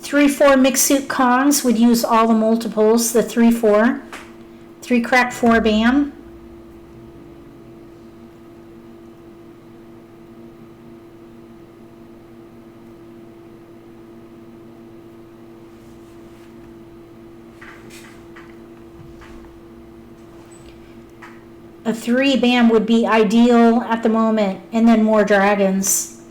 3-4 mixed suit Kongs would use all the multiples, the 3-4. 3 crack 4 bam. A 3 bam would be ideal at the moment, and then more dragons.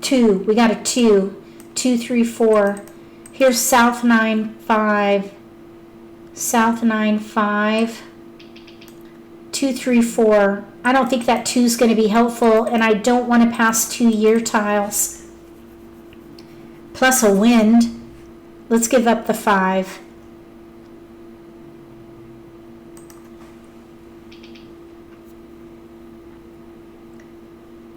Two, we got a 2, 2, 3, 4. Here's south 9, 5, south 9, 5, 2, 3, 4. I don't think that 2 is going to be helpful, and I don't want to pass 2 year tiles. Plus a wind. Let's give up the 5.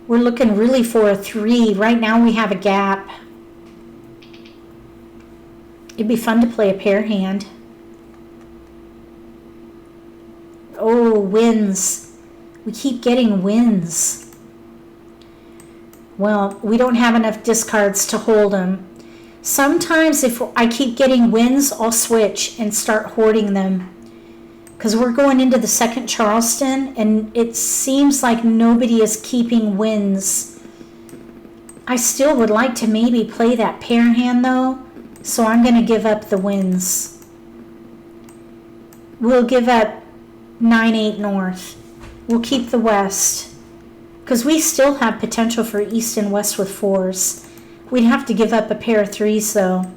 We're looking really for a 3. Right now we have a gap. It'd be fun to play a pair hand. Oh, wins. We keep getting wins. Well, we don't have enough discards to hold them. Sometimes if I keep getting wins, I'll switch and start hoarding them. Because we're going into the second Charleston, and it seems like nobody is keeping wins. I still would like to maybe play that pair hand, though, So I'm going to give up the winds. We'll give up 9-8 north. We'll keep the west. Because we still have potential for east and west with 4s. We'd have to give up a pair of 3s though.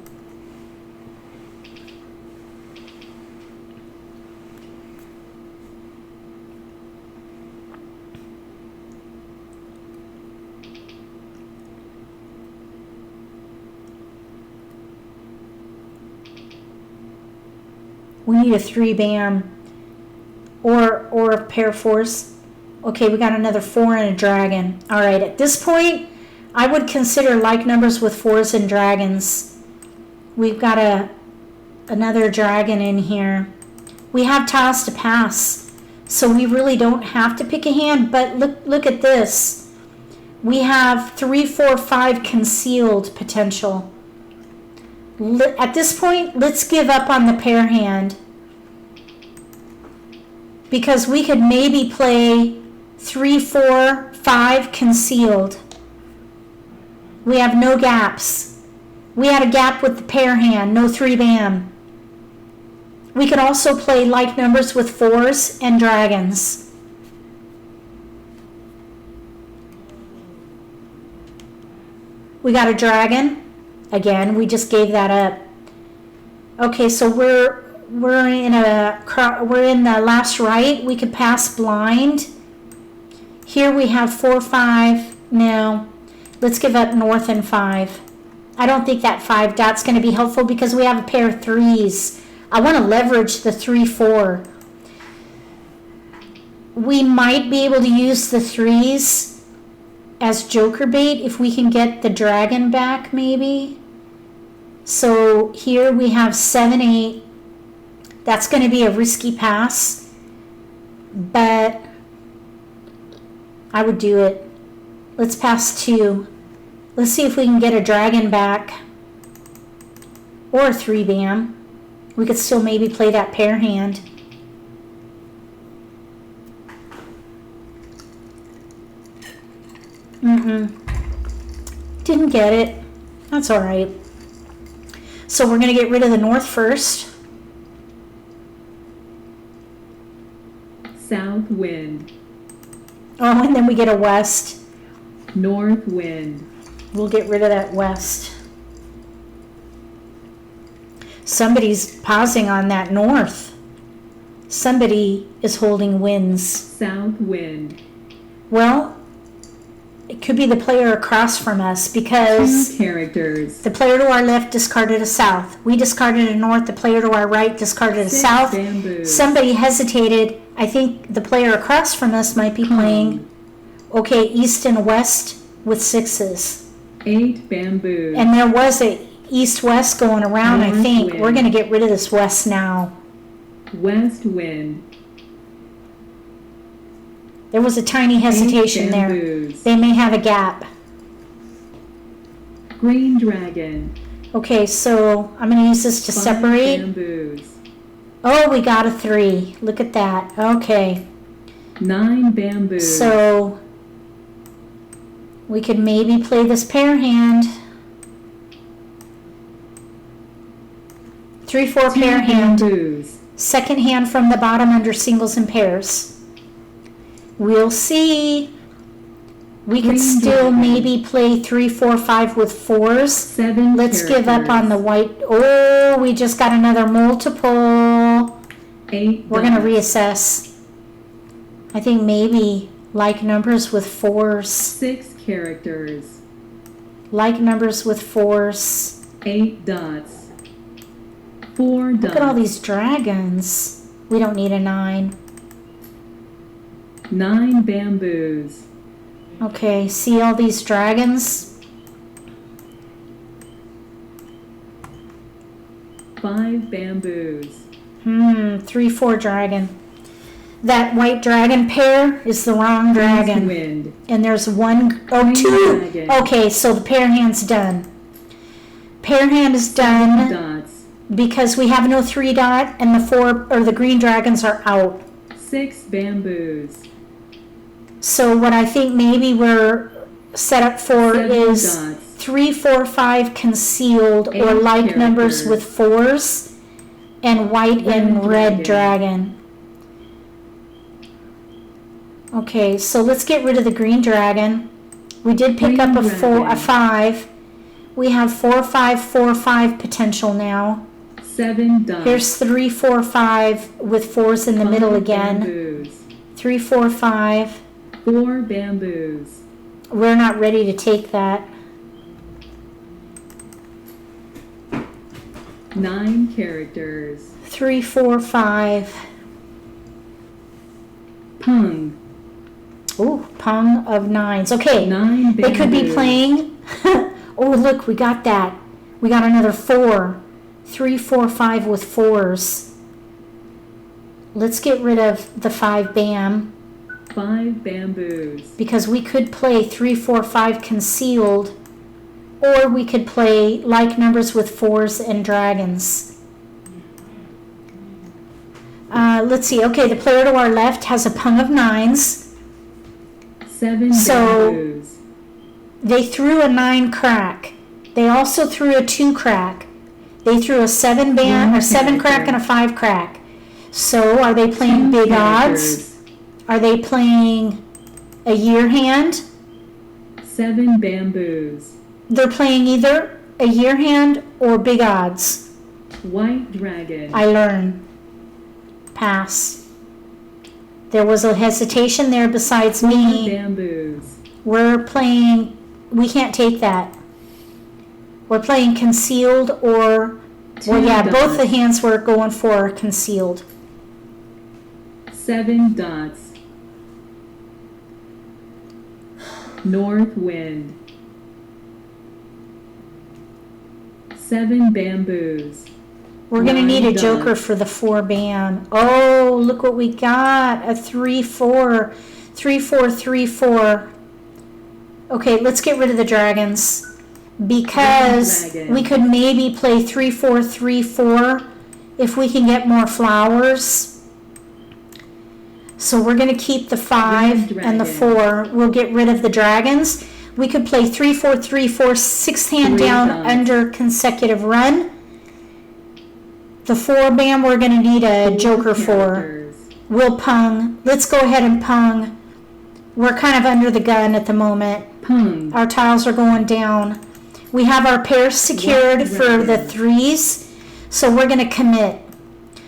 We need a 3 bam or a pair of 4s. Okay, we got another 4 and a dragon. All right, at this point, I would consider like numbers with 4s and dragons. We've got another dragon in here. We have tiles to pass, so we really don't have to pick a hand, but look at this. We have 3, 4, 5 concealed potential. At this point, let's give up on the pair hand, because we could maybe play 3, 4, 5 concealed. We have no gaps. We had a gap with the pair hand, no 3 bam. We could also play like numbers with 4s and dragons. We got a dragon. Again, we just gave that up. Okay, so we're in the last right. We could pass blind. Here we have 4, 5. No, let's give up north and 5. I don't think that 5 dot's going to be helpful because we have a pair of 3s. I want to leverage the 3, 4. We might be able to use the 3s as joker bait if we can get the dragon back maybe. So here we have 7, 8. That's going to be a risky pass, but I would do it. Let's pass 2. Let's see if we can get a dragon back or a 3 bam. We could still maybe play that pair hand. Didn't get it. That's all right. So we're going to get rid of the north first. South wind. Oh, and then we get a west. North wind. We'll get rid of that west. Somebody's pausing on that north. Somebody is holding winds. South wind. Well, it could be the player across from us because 2 characters. the player to our left discarded a south. We discarded a north. The player to our right discarded a 6 south. bamboos. Somebody hesitated. I think the player across from us might be playing, okay, east and west with 6s. 8 bamboos. And there was a east-west going around, I North think. wind. We're going to get rid of this west now. West wind. There was a tiny 8 hesitation there. bamboos. They may have a gap. Green dragon. Okay, so I'm going to use this to 5 separate. bamboos. Oh, we got a 3. Look at that. Okay. 9 bamboos. So we could maybe play this pair hand. 3, 4 2 pair hand. bamboos. Second hand from the bottom under singles and pairs. We'll see. We could Green still dragon. maybe play 3, 4, 5 with 4s. 7 Let's give up on the characters. white. Oh, we just got another multiple. 8 We're going to dots. reassess. I think maybe like numbers with 4s. 6 characters. Like numbers with 4s. 8 dots. 4 dots. Look at all these dragons. We don't need a 9. 9 bamboos. Okay, see all these dragons? 5 bamboos. 3, 4 dragon. That white dragon pair is the wrong East dragon. wind. And there's one, oh, Green 2. dragon. Okay, so the pair hand's done. Pair hand is 7 done dots. because we have no 3 dot and the 4 or the green dragons are out. 6 bamboos. So what I think maybe we're set up for 7 is dots. 3, 4, 5 concealed or 8 like numbers characters. with 4s, and white and red dragon. Okay, so let's get rid of the green dragon. We did pick Green up a dragon. 5. We have 4, 5, 4, 5 potential now. 7 dots. Here's 3, 4, 5 with 4s in the middle 5 again. bamboos. 3, 4, 5. 4 bamboos. We're not ready to take that. 9 characters. 3, 4, 5. Pung. Ooh, pung of 9s. Okay, 9 they could be bamboos. playing. Oh, look, we got that. We got another 4. 3, 4, 5 with 4s. Let's get rid of the 5 bam, 5 bamboos. because we could play 3, 4, 5 concealed, or we could play like numbers with 4s and dragons. Let's see. Okay, the player to our left has a pung of 9s. 7 So- bamboos. They threw a 9 crack. They also threw a 2 crack. They threw a 7 bam, a 7 crack and a 5 crack. So are they playing 2 big odds? characters. Are they playing a year hand? 7 bamboos. They're playing either a year hand or big odds. White dragon. I learn. Pass. There was a hesitation there besides 4 me. bamboos. We're playing, we can't take that. We're playing concealed or, 2 well, yeah, both the dots. hands we're going for are concealed. 7 dots. North wind. 7 bamboos. We're going to 9 need a dots. joker for the 4 bam. Oh, look what we got. A 3, 4. 3, 4, 3, 4. Okay, let's get rid of the dragons. Because Dragon. we could maybe play 3, 4, 3, 4 if we can get more flowers. So we're going to keep the 5 and the dragon. 4. We'll get rid of the dragons. We could play 3, 4, 3, 4, 6 hand 3 down dots. under consecutive run. The 4 bam we're going to need a 4 joker for. characters. We'll pung. Let's go ahead and pung. We're kind of under the gun at the moment. Pung. Our tiles are going down. We have our pairs secured White for the dragon. 3s, so we're going to commit.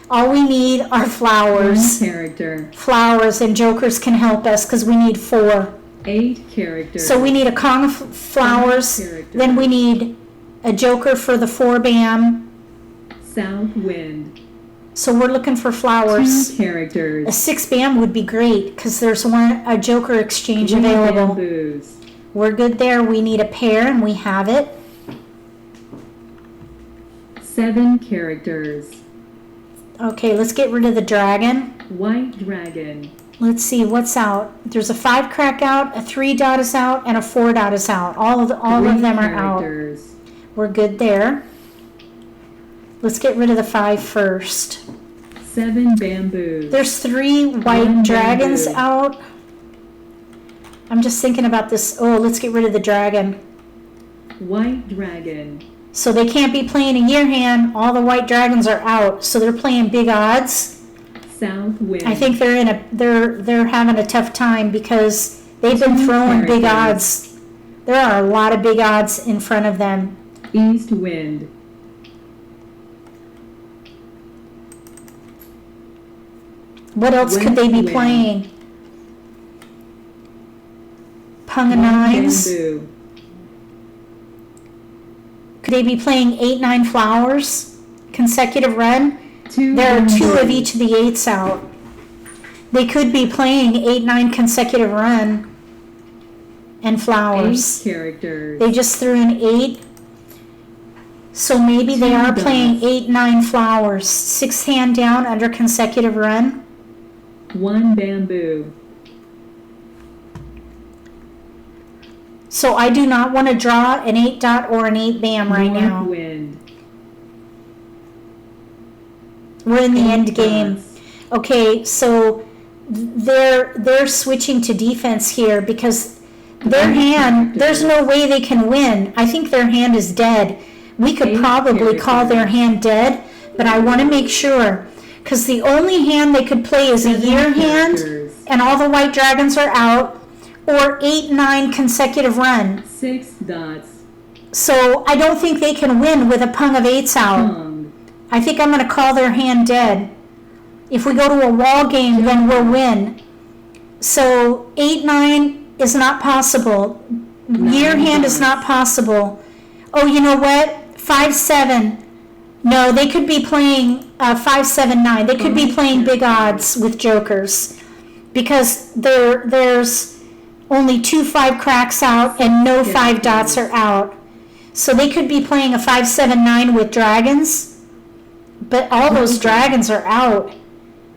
All we need are 1 flowers. character. Flowers, and jokers can help us because we need 4. 8 characters. So we need a Kong of flowers, characters. then we need a joker for the 4 bam. South wind. So we're looking for 2 flowers. A characters. 6 bam would be great because there's a joker exchange 3 available. bamboos. We're good there. We need a pair and we have it. 7 characters. Okay, let's get rid of the dragon. White dragon. Let's see what's out. There's a 5 crack out, a 3 dot is out, and a 4 dot is out. All of 3 them are out. characters. We're good there. Let's get rid of the 5 first. 7 bamboos. There's 3 white 1 dragons bamboo. out. I'm just thinking about this. Oh, let's get rid of the dragon. White dragon. So they can't be playing a year hand. All the white dragons are out. So they're playing big odds. South wind. I think they're having a tough time because they've been 2 throwing big characters. odds. There are a lot of big odds in front of them. East wind. What else could they be West wind. playing? Pung of 1 9s. bamboo. Could they be playing 8, 9 flowers? Consecutive run? 2 There are 2 of bamboos. each of the 8s out. They could be playing 8, 9 consecutive run and 8 flowers. characters. They just threw an 8. So maybe they 2 are dots. playing 8, 9 flowers. 6 hand down under consecutive run. 1 bamboo. So I do not want to draw an 8 dot or an 8 bam right North now. wind. We're in the 8 end game. dots. Okay, so they're switching to defense here because Their hand, there's no way they can win. I think their hand is dead. We could probably call their hand dead, but I want to make sure. Because the only hand they could play is a year hand, and all the white dragons are out, or 8-9 consecutive run. 6 dots. So I don't think they can win with a pung of 8s out. Kong. I think I'm going to call their hand dead. If we go to a wall game, then we'll win. So 8-9 is not possible. Year hand is not possible. Oh, you know what? 5-7. No, they could be playing 5-7-9. They could be playing big odds with jokers because there's only 2 5 cracks out and no 5 dots are out. So they could be playing a 5-7-9 with dragons, but all those dragons are out.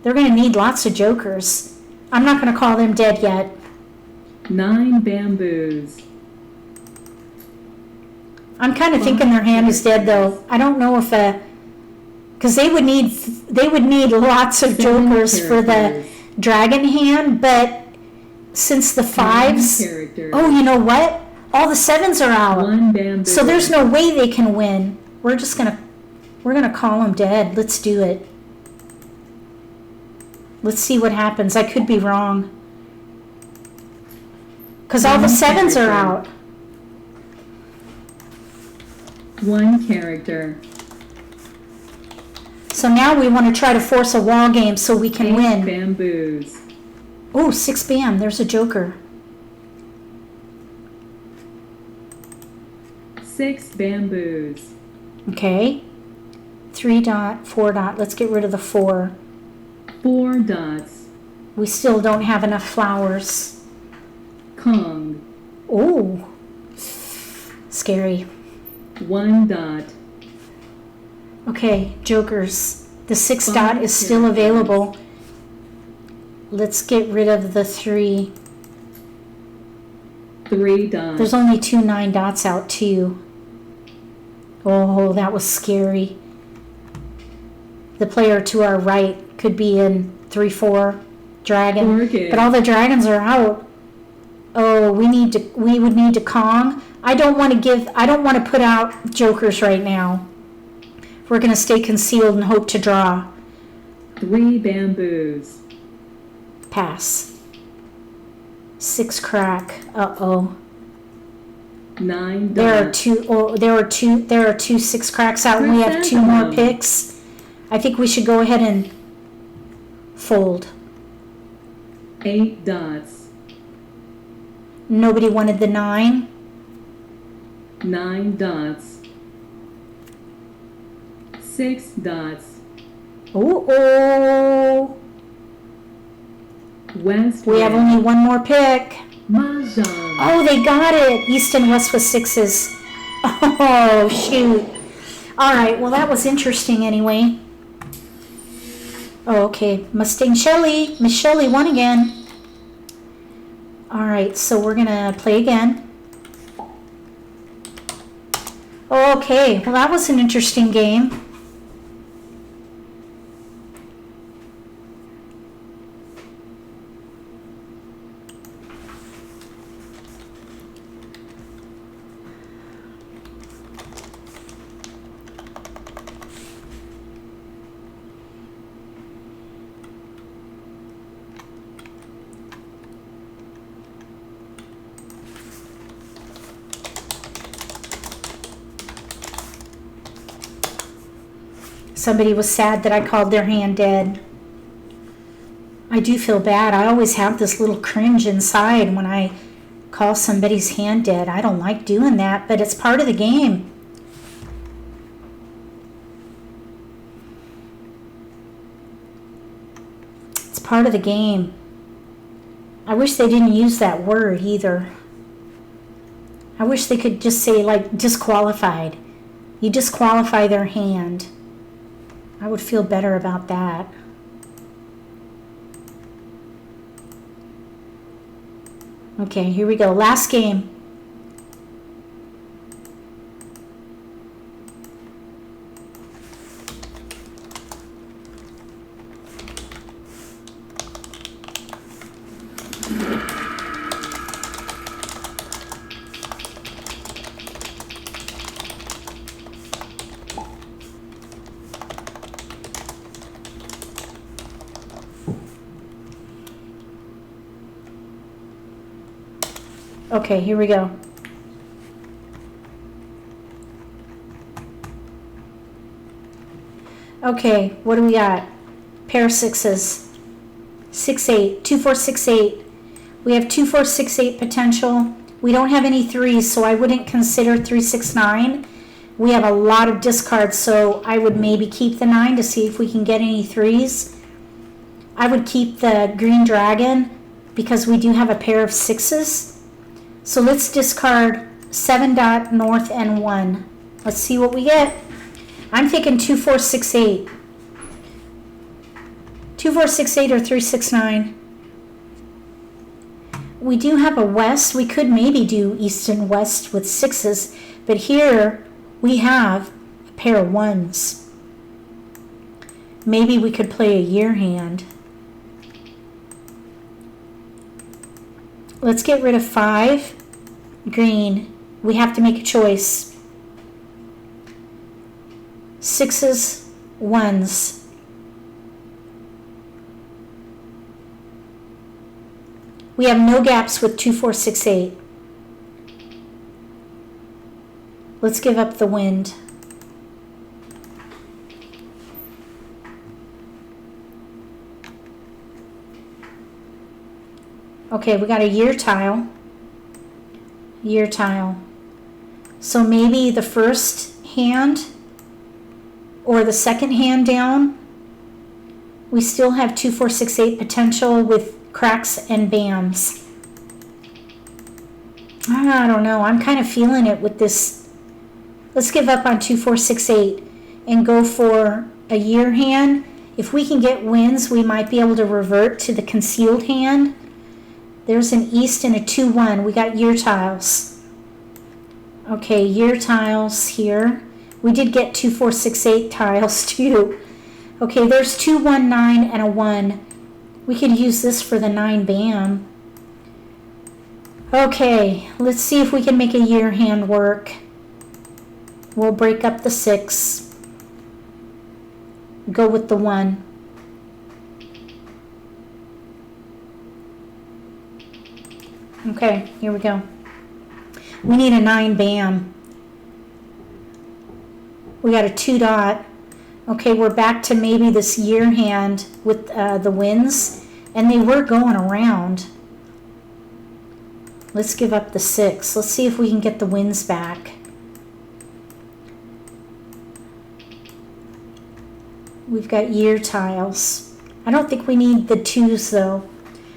They're going to need lots of jokers. I'm not going to call them dead yet. 9 bamboos. I'm kind of thinking their hand is dead though. I don't know if because they would need lots of jokers for the dragon hand, but since the 5s, oh, you know what? All the 7s are out. 1 bamboo. So there's no way they can win. We're gonna call them dead. Let's do it. Let's see what happens. I could be wrong. Because all the 7s are out. 1 character. So now we want to try to force a wall game so we can 8 win. bamboos. Oh, 6 bam. There's a joker. 6 bamboos. Okay. 3 dot, 4 dot. Let's get rid of the 4. 4 dots. We still don't have enough flowers. Kong. Oh. Scary. 1 dot. Okay, jokers. The 6 dot is still available. Let's get rid of the 3. 3 dots. There's only 2 9 dots out too. Oh, that was scary. The player to our right could be in 3-4 dragon, Orchid. but all the dragons are out. Oh, we would need to Kong. I don't want to put out jokers right now. We're going to stay concealed and hope to draw. 3 bamboos. Pass. 6 crack. Uh-oh. 9 dots. There are two 6 cracks out and we have 2 more picks. I think we should go ahead and fold. 8 dots. Nobody wanted the 9. 9 dots. 6 dots. Oh. West. We have only 1 more pick. Mahjong. Oh, they got it. East and West with 6s. Oh, shoot. All right. Well, that was interesting anyway. Oh, okay. Mustang Shelly. Miss Shelly won again. All right. So we're going to play again. Okay. Well, that was an interesting game. Somebody was sad that I called their hand dead. I do feel bad. I always have this little cringe inside when I call somebody's hand dead. I don't like doing that, but it's part of the game. It's part of the game. I wish they didn't use that word either. I wish they could just say, like, disqualified. You disqualify their hand. I would feel better about that. Okay, here we go. Last game. Okay, here we go. Okay, what do we got? Pair of sixes. 6, 8. 2, 4, 6, 8. We have 2, 4, 6, 8 potential. We don't have any threes, so I wouldn't consider 3, 6, 9. We have a lot of discards, so I would maybe keep the 9 to see if we can get any threes. I would keep the green dragon because we do have a pair of sixes. So let's discard 7 dot, north, and 1. Let's see what we get. I'm thinking 2, 4, 6, 8. 2, 4, 6, 8 or 3, 6, 9. We do have a west. We could maybe do east and west with sixes, but here we have a pair of ones. Maybe we could play a year hand. Let's get rid of 5. Green. We have to make a choice. Sixes, ones. We have no gaps with 2, 4, 6, 8. Let's give up the wind. Okay, we got a year tile. Year tile. So maybe the first hand or the second hand down, we still have 2, 4, 6, 8 potential with cracks and bams. I don't know. I'm kind of feeling it with this. Let's give up on 2, 4, 6, 8 and go for a year hand. If we can get wins, we might be able to revert to the concealed hand. There's an east and a 2, 1. We got year tiles. Okay, year tiles here. We did get 2, 4, 6, 8 tiles too. Okay, there's 2, 1, 9 and a 1. We could use this for the 9 bam. Okay, let's see if we can make a year hand work. We'll break up the 6. Go with the 1. Okay, here we go. We need a 9 bam. We got a 2 dot. Okay, we're back to maybe this year hand with the wins, and they were going around. Let's give up the 6. Let's see if we can get the wins back. We've got year tiles. I don't think we need the 2s though.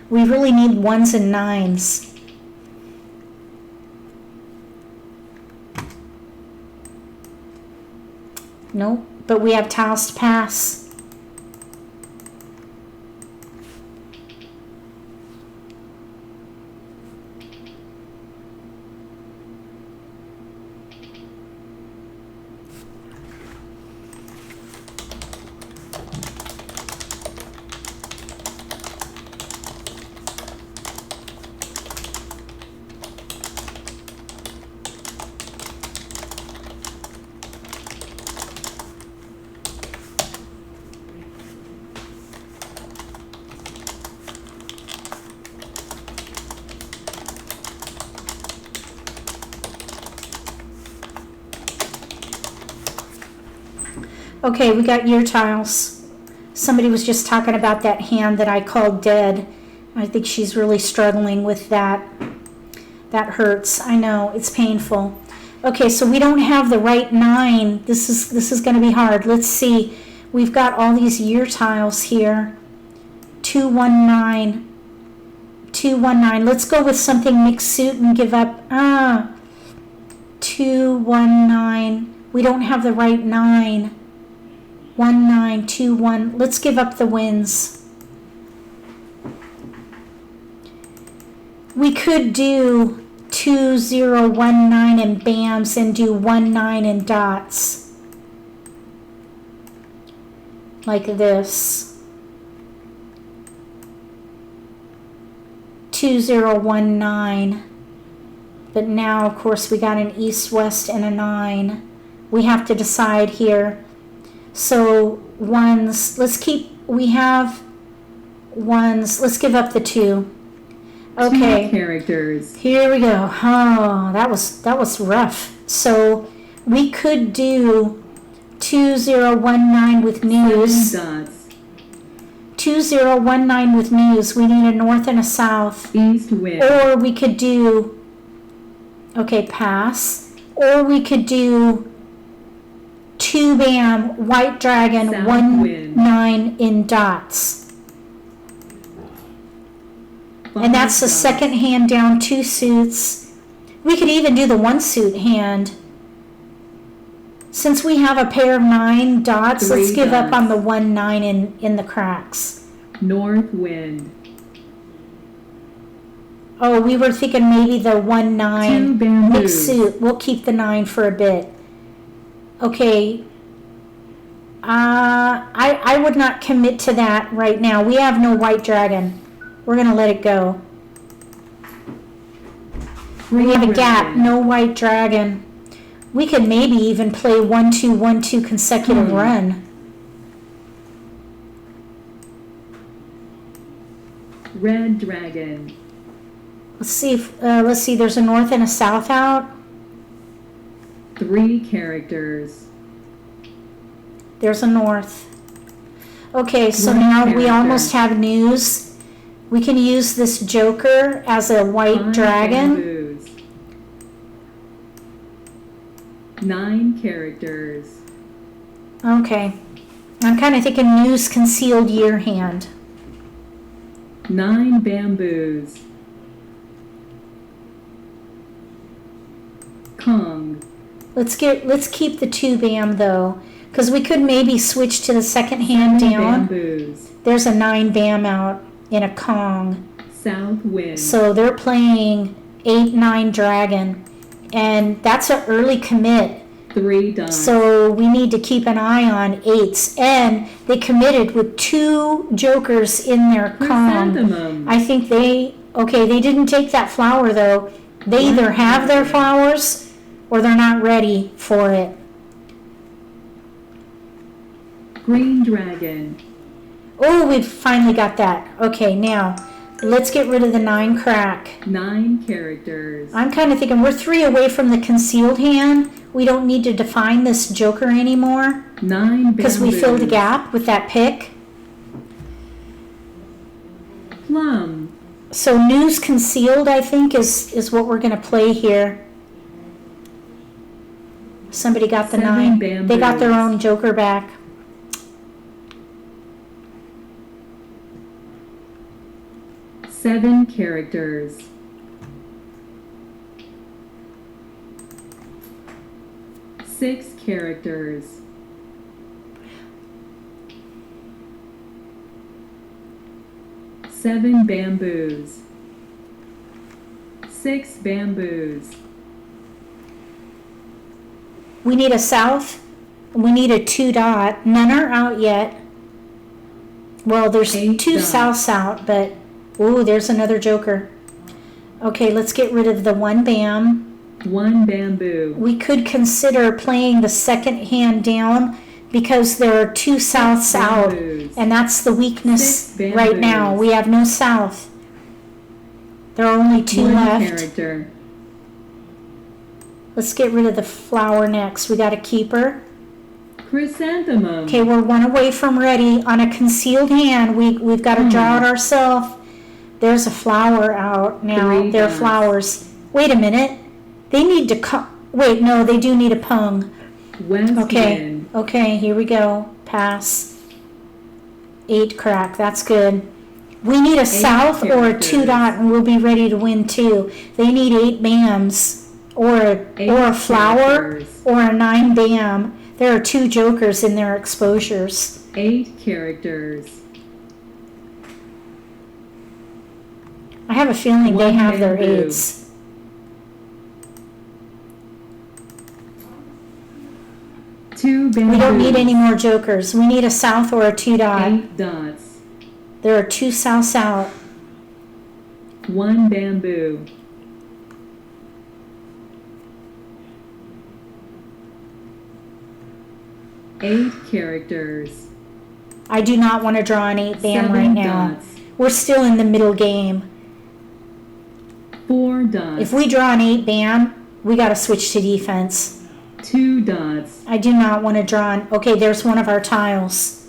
We really need 1s and 9s. Nope, but we have tiles to pass. Okay, we got year tiles. Somebody was just talking about that hand that I called dead. I think she's really struggling with that. That hurts. I know, it's painful. Okay, so we don't have the right 9. This is going to be hard. Let's see. We've got all these year tiles here. 2, 1, 9. 2, 1, 9. Let's go with something mixed suit and give up. 2, 1, 9. We don't have the right 9. 1, 9, 2, 1. Let's give up the wins. We could do 2, 0, 1, 9 and bams and do 1, 9 and dots. Like this. 2, 0, 1, 9. But now, of course, we got an east, west, and a 9. We have to decide here. So ones, let's keep, we have ones, let's give up the 2. Okay. 2 characters. Here we go. Oh, that was rough. So we could do 2019 with 7 news. dots. 2019 with news. We need a north and a south. East wind. Or we could do, okay, pass. Or we could do 2 bam, white dragon, South 1 wind. 9 in dots. And that's the dots. second hand down, 2 suits. We could even do the 1 suit hand. Since we have a pair of 9 dots, 3 let's give up dots. on the 1 9 in the cracks. North wind. Oh, we were thinking maybe the 1 2 9 bamboos. mixed suit. We'll keep the 9 for a bit. Okay. I would not commit to that right now. We have no white dragon. We're going to let it go. We have a gap, dragon. no white dragon. We could maybe even play 1 2 1 2 consecutive run. Red dragon. Let's see if there's a north and a south out. 3 characters. There's a north. Okay, so One now we character. almost have news. We can use this joker as a white 5 dragon. bamboos. 9 characters. Okay. I'm kind of thinking news concealed year hand. 9 bamboos. Kong. Let's keep the 2 bam though, because we could maybe switch to the second hand 7 down. bamboos. There's a 9 bam out in a Kong. South wind. So they're playing 8 9 dragon, and that's an early commit. 3 dots. So we need to keep an eye on 8s, and they committed with 2 jokers in their Kong. Chrysanthemum. I think they didn't take that flower though. They either have their flowers or they're not ready for it. Green dragon. Oh, we've finally got that. Okay, now let's get rid of the 9 crack. 9 characters. I'm kind of thinking we're 3 away from the concealed hand. We don't need to define this joker anymore 9 because we bamboos. filled a gap with that pick. Plum. So news concealed, I think, is what we're going to play here. Somebody got the 7 9. They got their bamboos. own joker back. Seven characters. Six characters. Seven bamboos. 6 bamboos. We need a south. We need a 2 dot. None are out yet. Well, there's 8 2 dots. souths out, but ooh, there's another joker. Okay, let's get rid of the 1 bam. 1 bamboo. We could consider playing the second hand down because there are 2 souths out, bamboos. and that's the weakness 6 right now. bamboos. We have no south. There are only 2 1 left. character. Let's get rid of the flower next. We got a keeper. Chrysanthemum. Okay, we're 1 away from ready. On a concealed hand, we've got to draw it ourselves. There's a flower out now. 3 They're dots. flowers. Wait a minute. They need to wait, no, they do need a pung. West Okay, wind. okay, here we go. Pass. 8 crack, that's good. We need a south or a 2 dot, and we'll be ready to win too. They need 8 bams or a flower characters. or a 9 bam. There are 2 jokers in their exposures. 8 characters. I have a feeling they 1 have their bamboo. 8s. Two bamboos. We don't need any more jokers. We need a south or a 2 dot. 8 dots. There are 2 souths out. 1 bamboo. Eight characters. I do not want to draw an 8 bam right 7 now. dots. We're still in the middle game. dots. If we draw an 8 bam, we got to switch to defense. 2 dots. I do not want to draw an... Okay, there's one of our tiles.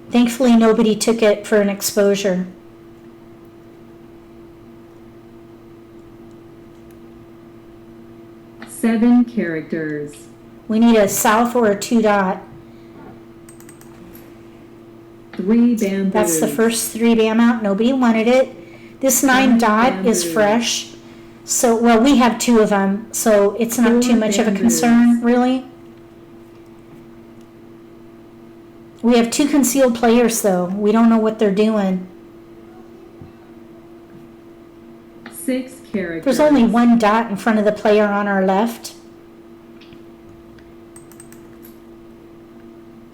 Thankfully, nobody took it for an exposure. Seven characters. We need a south or a 2 dot. 3 bamboos. That's the first 3 bam out. Nobody wanted it. This 9 dot is fresh. So, well, we have 2 of them, so it's not too much of a concern, really. We have 2 concealed players, though. We don't know what they're doing. 6 characters. There's only 1 dot in front of the player on our left.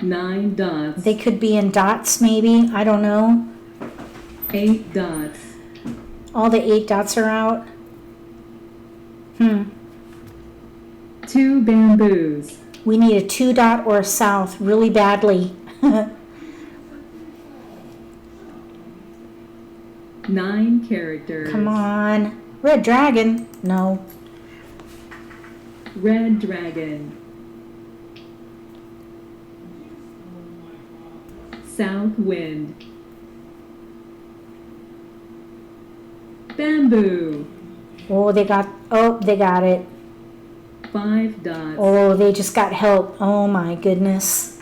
9 dots. They could be in dots, maybe. I don't know. 8 dots. All the 8 dots are out. 2 bamboos. We need a 2 dot or a south really badly. 9 characters. Come on. Red dragon. No. Red dragon. South wind. Bamboo. Oh, they got it. 5 dots. Oh, they just got help. Oh my goodness.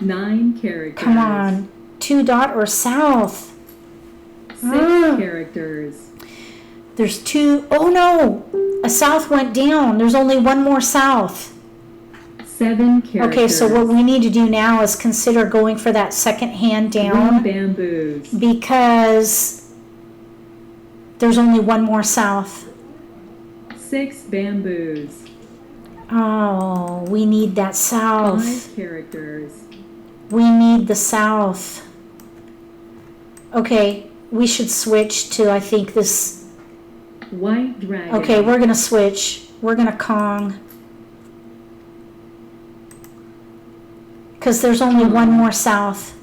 9 characters. Come on. 2 dot or south. 6 characters. There's 2. Oh no. A south went down. There's only 1 more south. 7 characters. Okay, so what we need to do now is consider going for that second hand 3 down bamboos. because there's only 1 more south. 6 bamboos. Oh, we need that south. 5 characters. We need the south. Okay, we should switch to, I think, this. White dragon. Okay, we're going to switch. We're going to Kong. Because there's only 1 more south.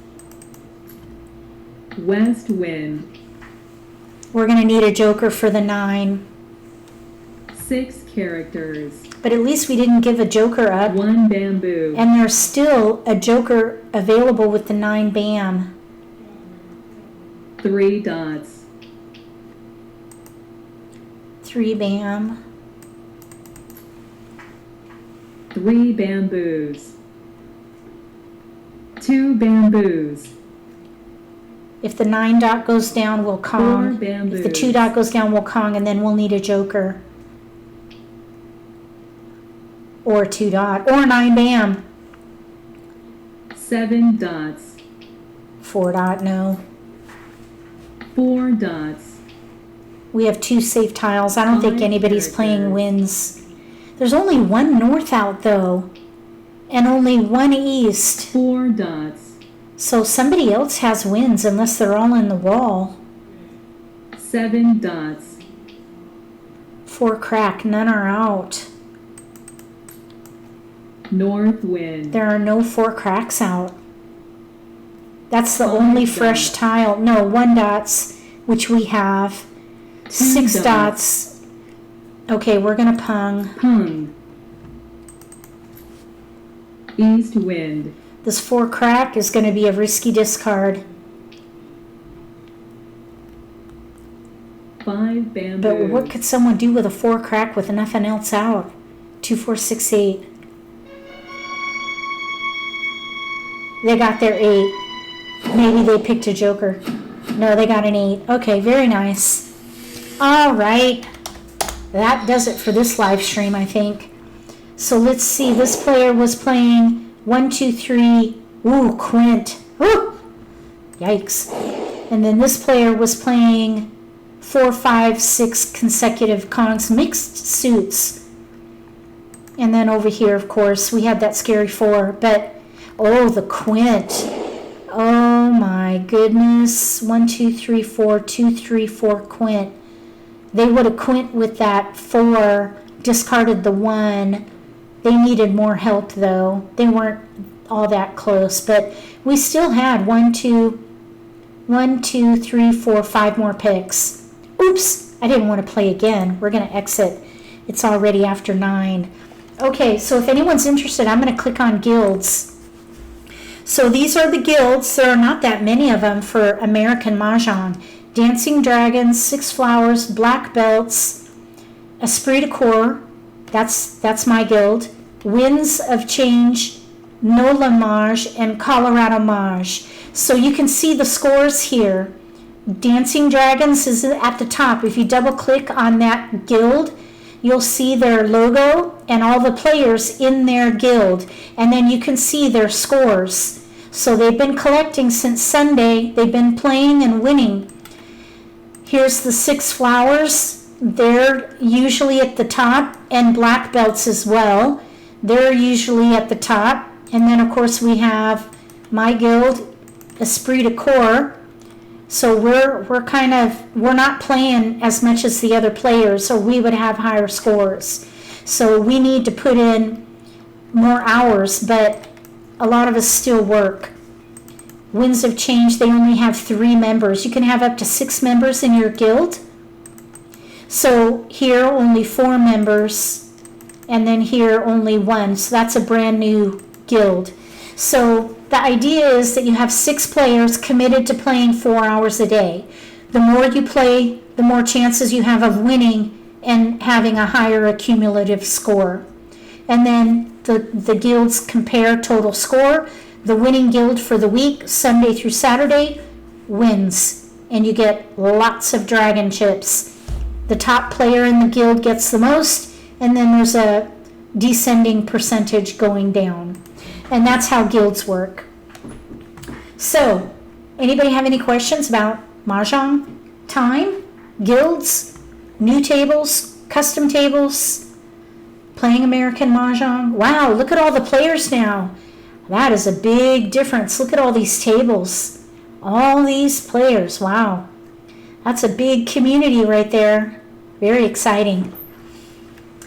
West wind. We're going to need a joker for the 9. 6 characters. But at least we didn't give a joker up. 1 bamboo. And there's still a joker available with the 9 bam. 3 dots. 3 bam. 3 bamboos. 2 bamboos. If the 9 dot goes down, we'll Kong. 4 bamboos. If the 2 dot goes down, we'll Kong, and then we'll need a joker. Or a 2 dot. Or 9 bam. 7 dots. 4 dot, no. 4 dots. We have 2 safe tiles. I don't think 5 anybody's playing characters. wins. There's only 1 north out, though. And only 1 east. 4 dots. So somebody else has wins unless they're all in the wall. 7 dots. 4 crack. None are out. North wind. There are no 4 cracks out. That's the 5 only dots. fresh tile. No, 1 dots, which we have. 6 dots. dots. Okay, we're going to Pung. Pung. East wind. This 4 crack is going to be a risky discard. 5 bamboo. But what could someone do with a 4 crack with nothing else out? 2, 4, 6, 8. They got their 8. Maybe they picked a joker. No, they got an 8. Okay, very nice. All right. That does it for this live stream, I think. So let's see. This player was playing 1, 2, 3. Ooh, Quint. Ooh. Yikes. And then this player was playing 4, 5, 6 consecutive Kongs, mixed suits. And then over here, of course, we had that scary 4. But, oh, the Quint. Oh, my goodness. 1, 2, 3, 4. 2, 3, 4 Quint. They would have Quint with that 4, discarded the 1. They needed more help, though. They weren't all that close. But we still had 1, 2, 3, 4, 5 more picks. Oops. I didn't want to play again. We're going to exit. It's already after 9. Okay, so if anyone's interested, I'm going to click on guilds. So these are the guilds. There are not that many of them for American Mah Jongg. Dancing Dragons, Six Flowers, Black Belts, Esprit de Corps, that's my guild, Winds of Change, NOLA Mahj, and Colorado Mahj. So you can see the scores here. Dancing Dragons is at the top. If you double click on that guild, you'll see their logo and all the players in their guild. And then you can see their scores. So they've been collecting since Sunday. They've been playing and winning. Here's the Six Flowers. They're usually at the top, and Black Belts as well. They're usually at the top. And then, of course, we have my guild, Esprit de Corps. So we're not playing as much as the other players, or we would have higher scores. So we need to put in more hours, but a lot of us still work. Winds of Change, they only have 3 members. You can have up to 6 members in your guild. So here only 4 members, and then here only 1. So that's a brand new guild. So the idea is that you have 6 players committed to playing 4 hours a day. The more you play, the more chances you have of winning and having a higher accumulative score. And then the guilds compare total score. The winning guild for the week, Sunday through Saturday, wins. And you get lots of dragon chips. The top player in the guild gets the most, and then there's a descending percentage going down. And that's how guilds work. So, anybody have any questions about Mahjong Time, guilds, new tables, custom tables, playing American Mah Jongg? Wow, look at all the players now. That is a big difference. Look at all these tables. All these players. Wow. That's a big community right there. Very exciting.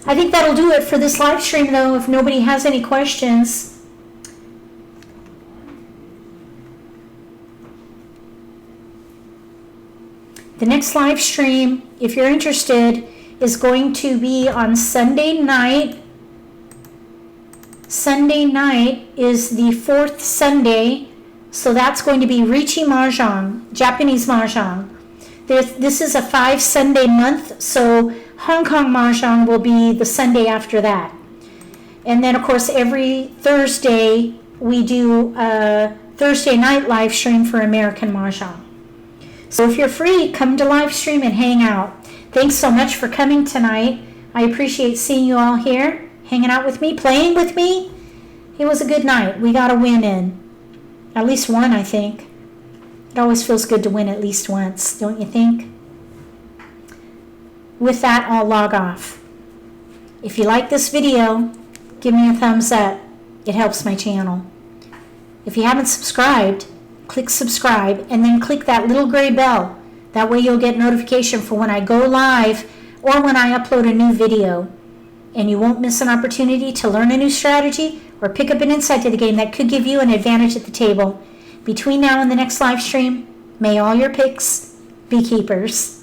I think that'll do it for this live stream, though, if nobody has any questions. The next live stream, if you're interested, is going to be on Sunday night. Sunday night is the 4th Sunday, so that's going to be Riichi Mah Jongg, Japanese Mah Jongg. This is a 5-Sunday month, so Hong Kong Mah Jongg will be the Sunday after that. And then, of course, every Thursday we do a Thursday night live stream for American Mah Jongg. So if you're free, come to live stream and hang out. Thanks so much for coming tonight. I appreciate seeing you all here, hanging out with me, playing with me. It was a good night. We got a win in. At least one, I think. It always feels good to win at least once, don't you think? With that, I'll log off. If you like this video, give me a thumbs up. It helps my channel. If you haven't subscribed, click subscribe and then click that little gray bell. That way you'll get notification for when I go live or when I upload a new video. And you won't miss an opportunity to learn a new strategy or pick up an insight to the game that could give you an advantage at the table. Between now and the next live stream, may all your picks be keepers.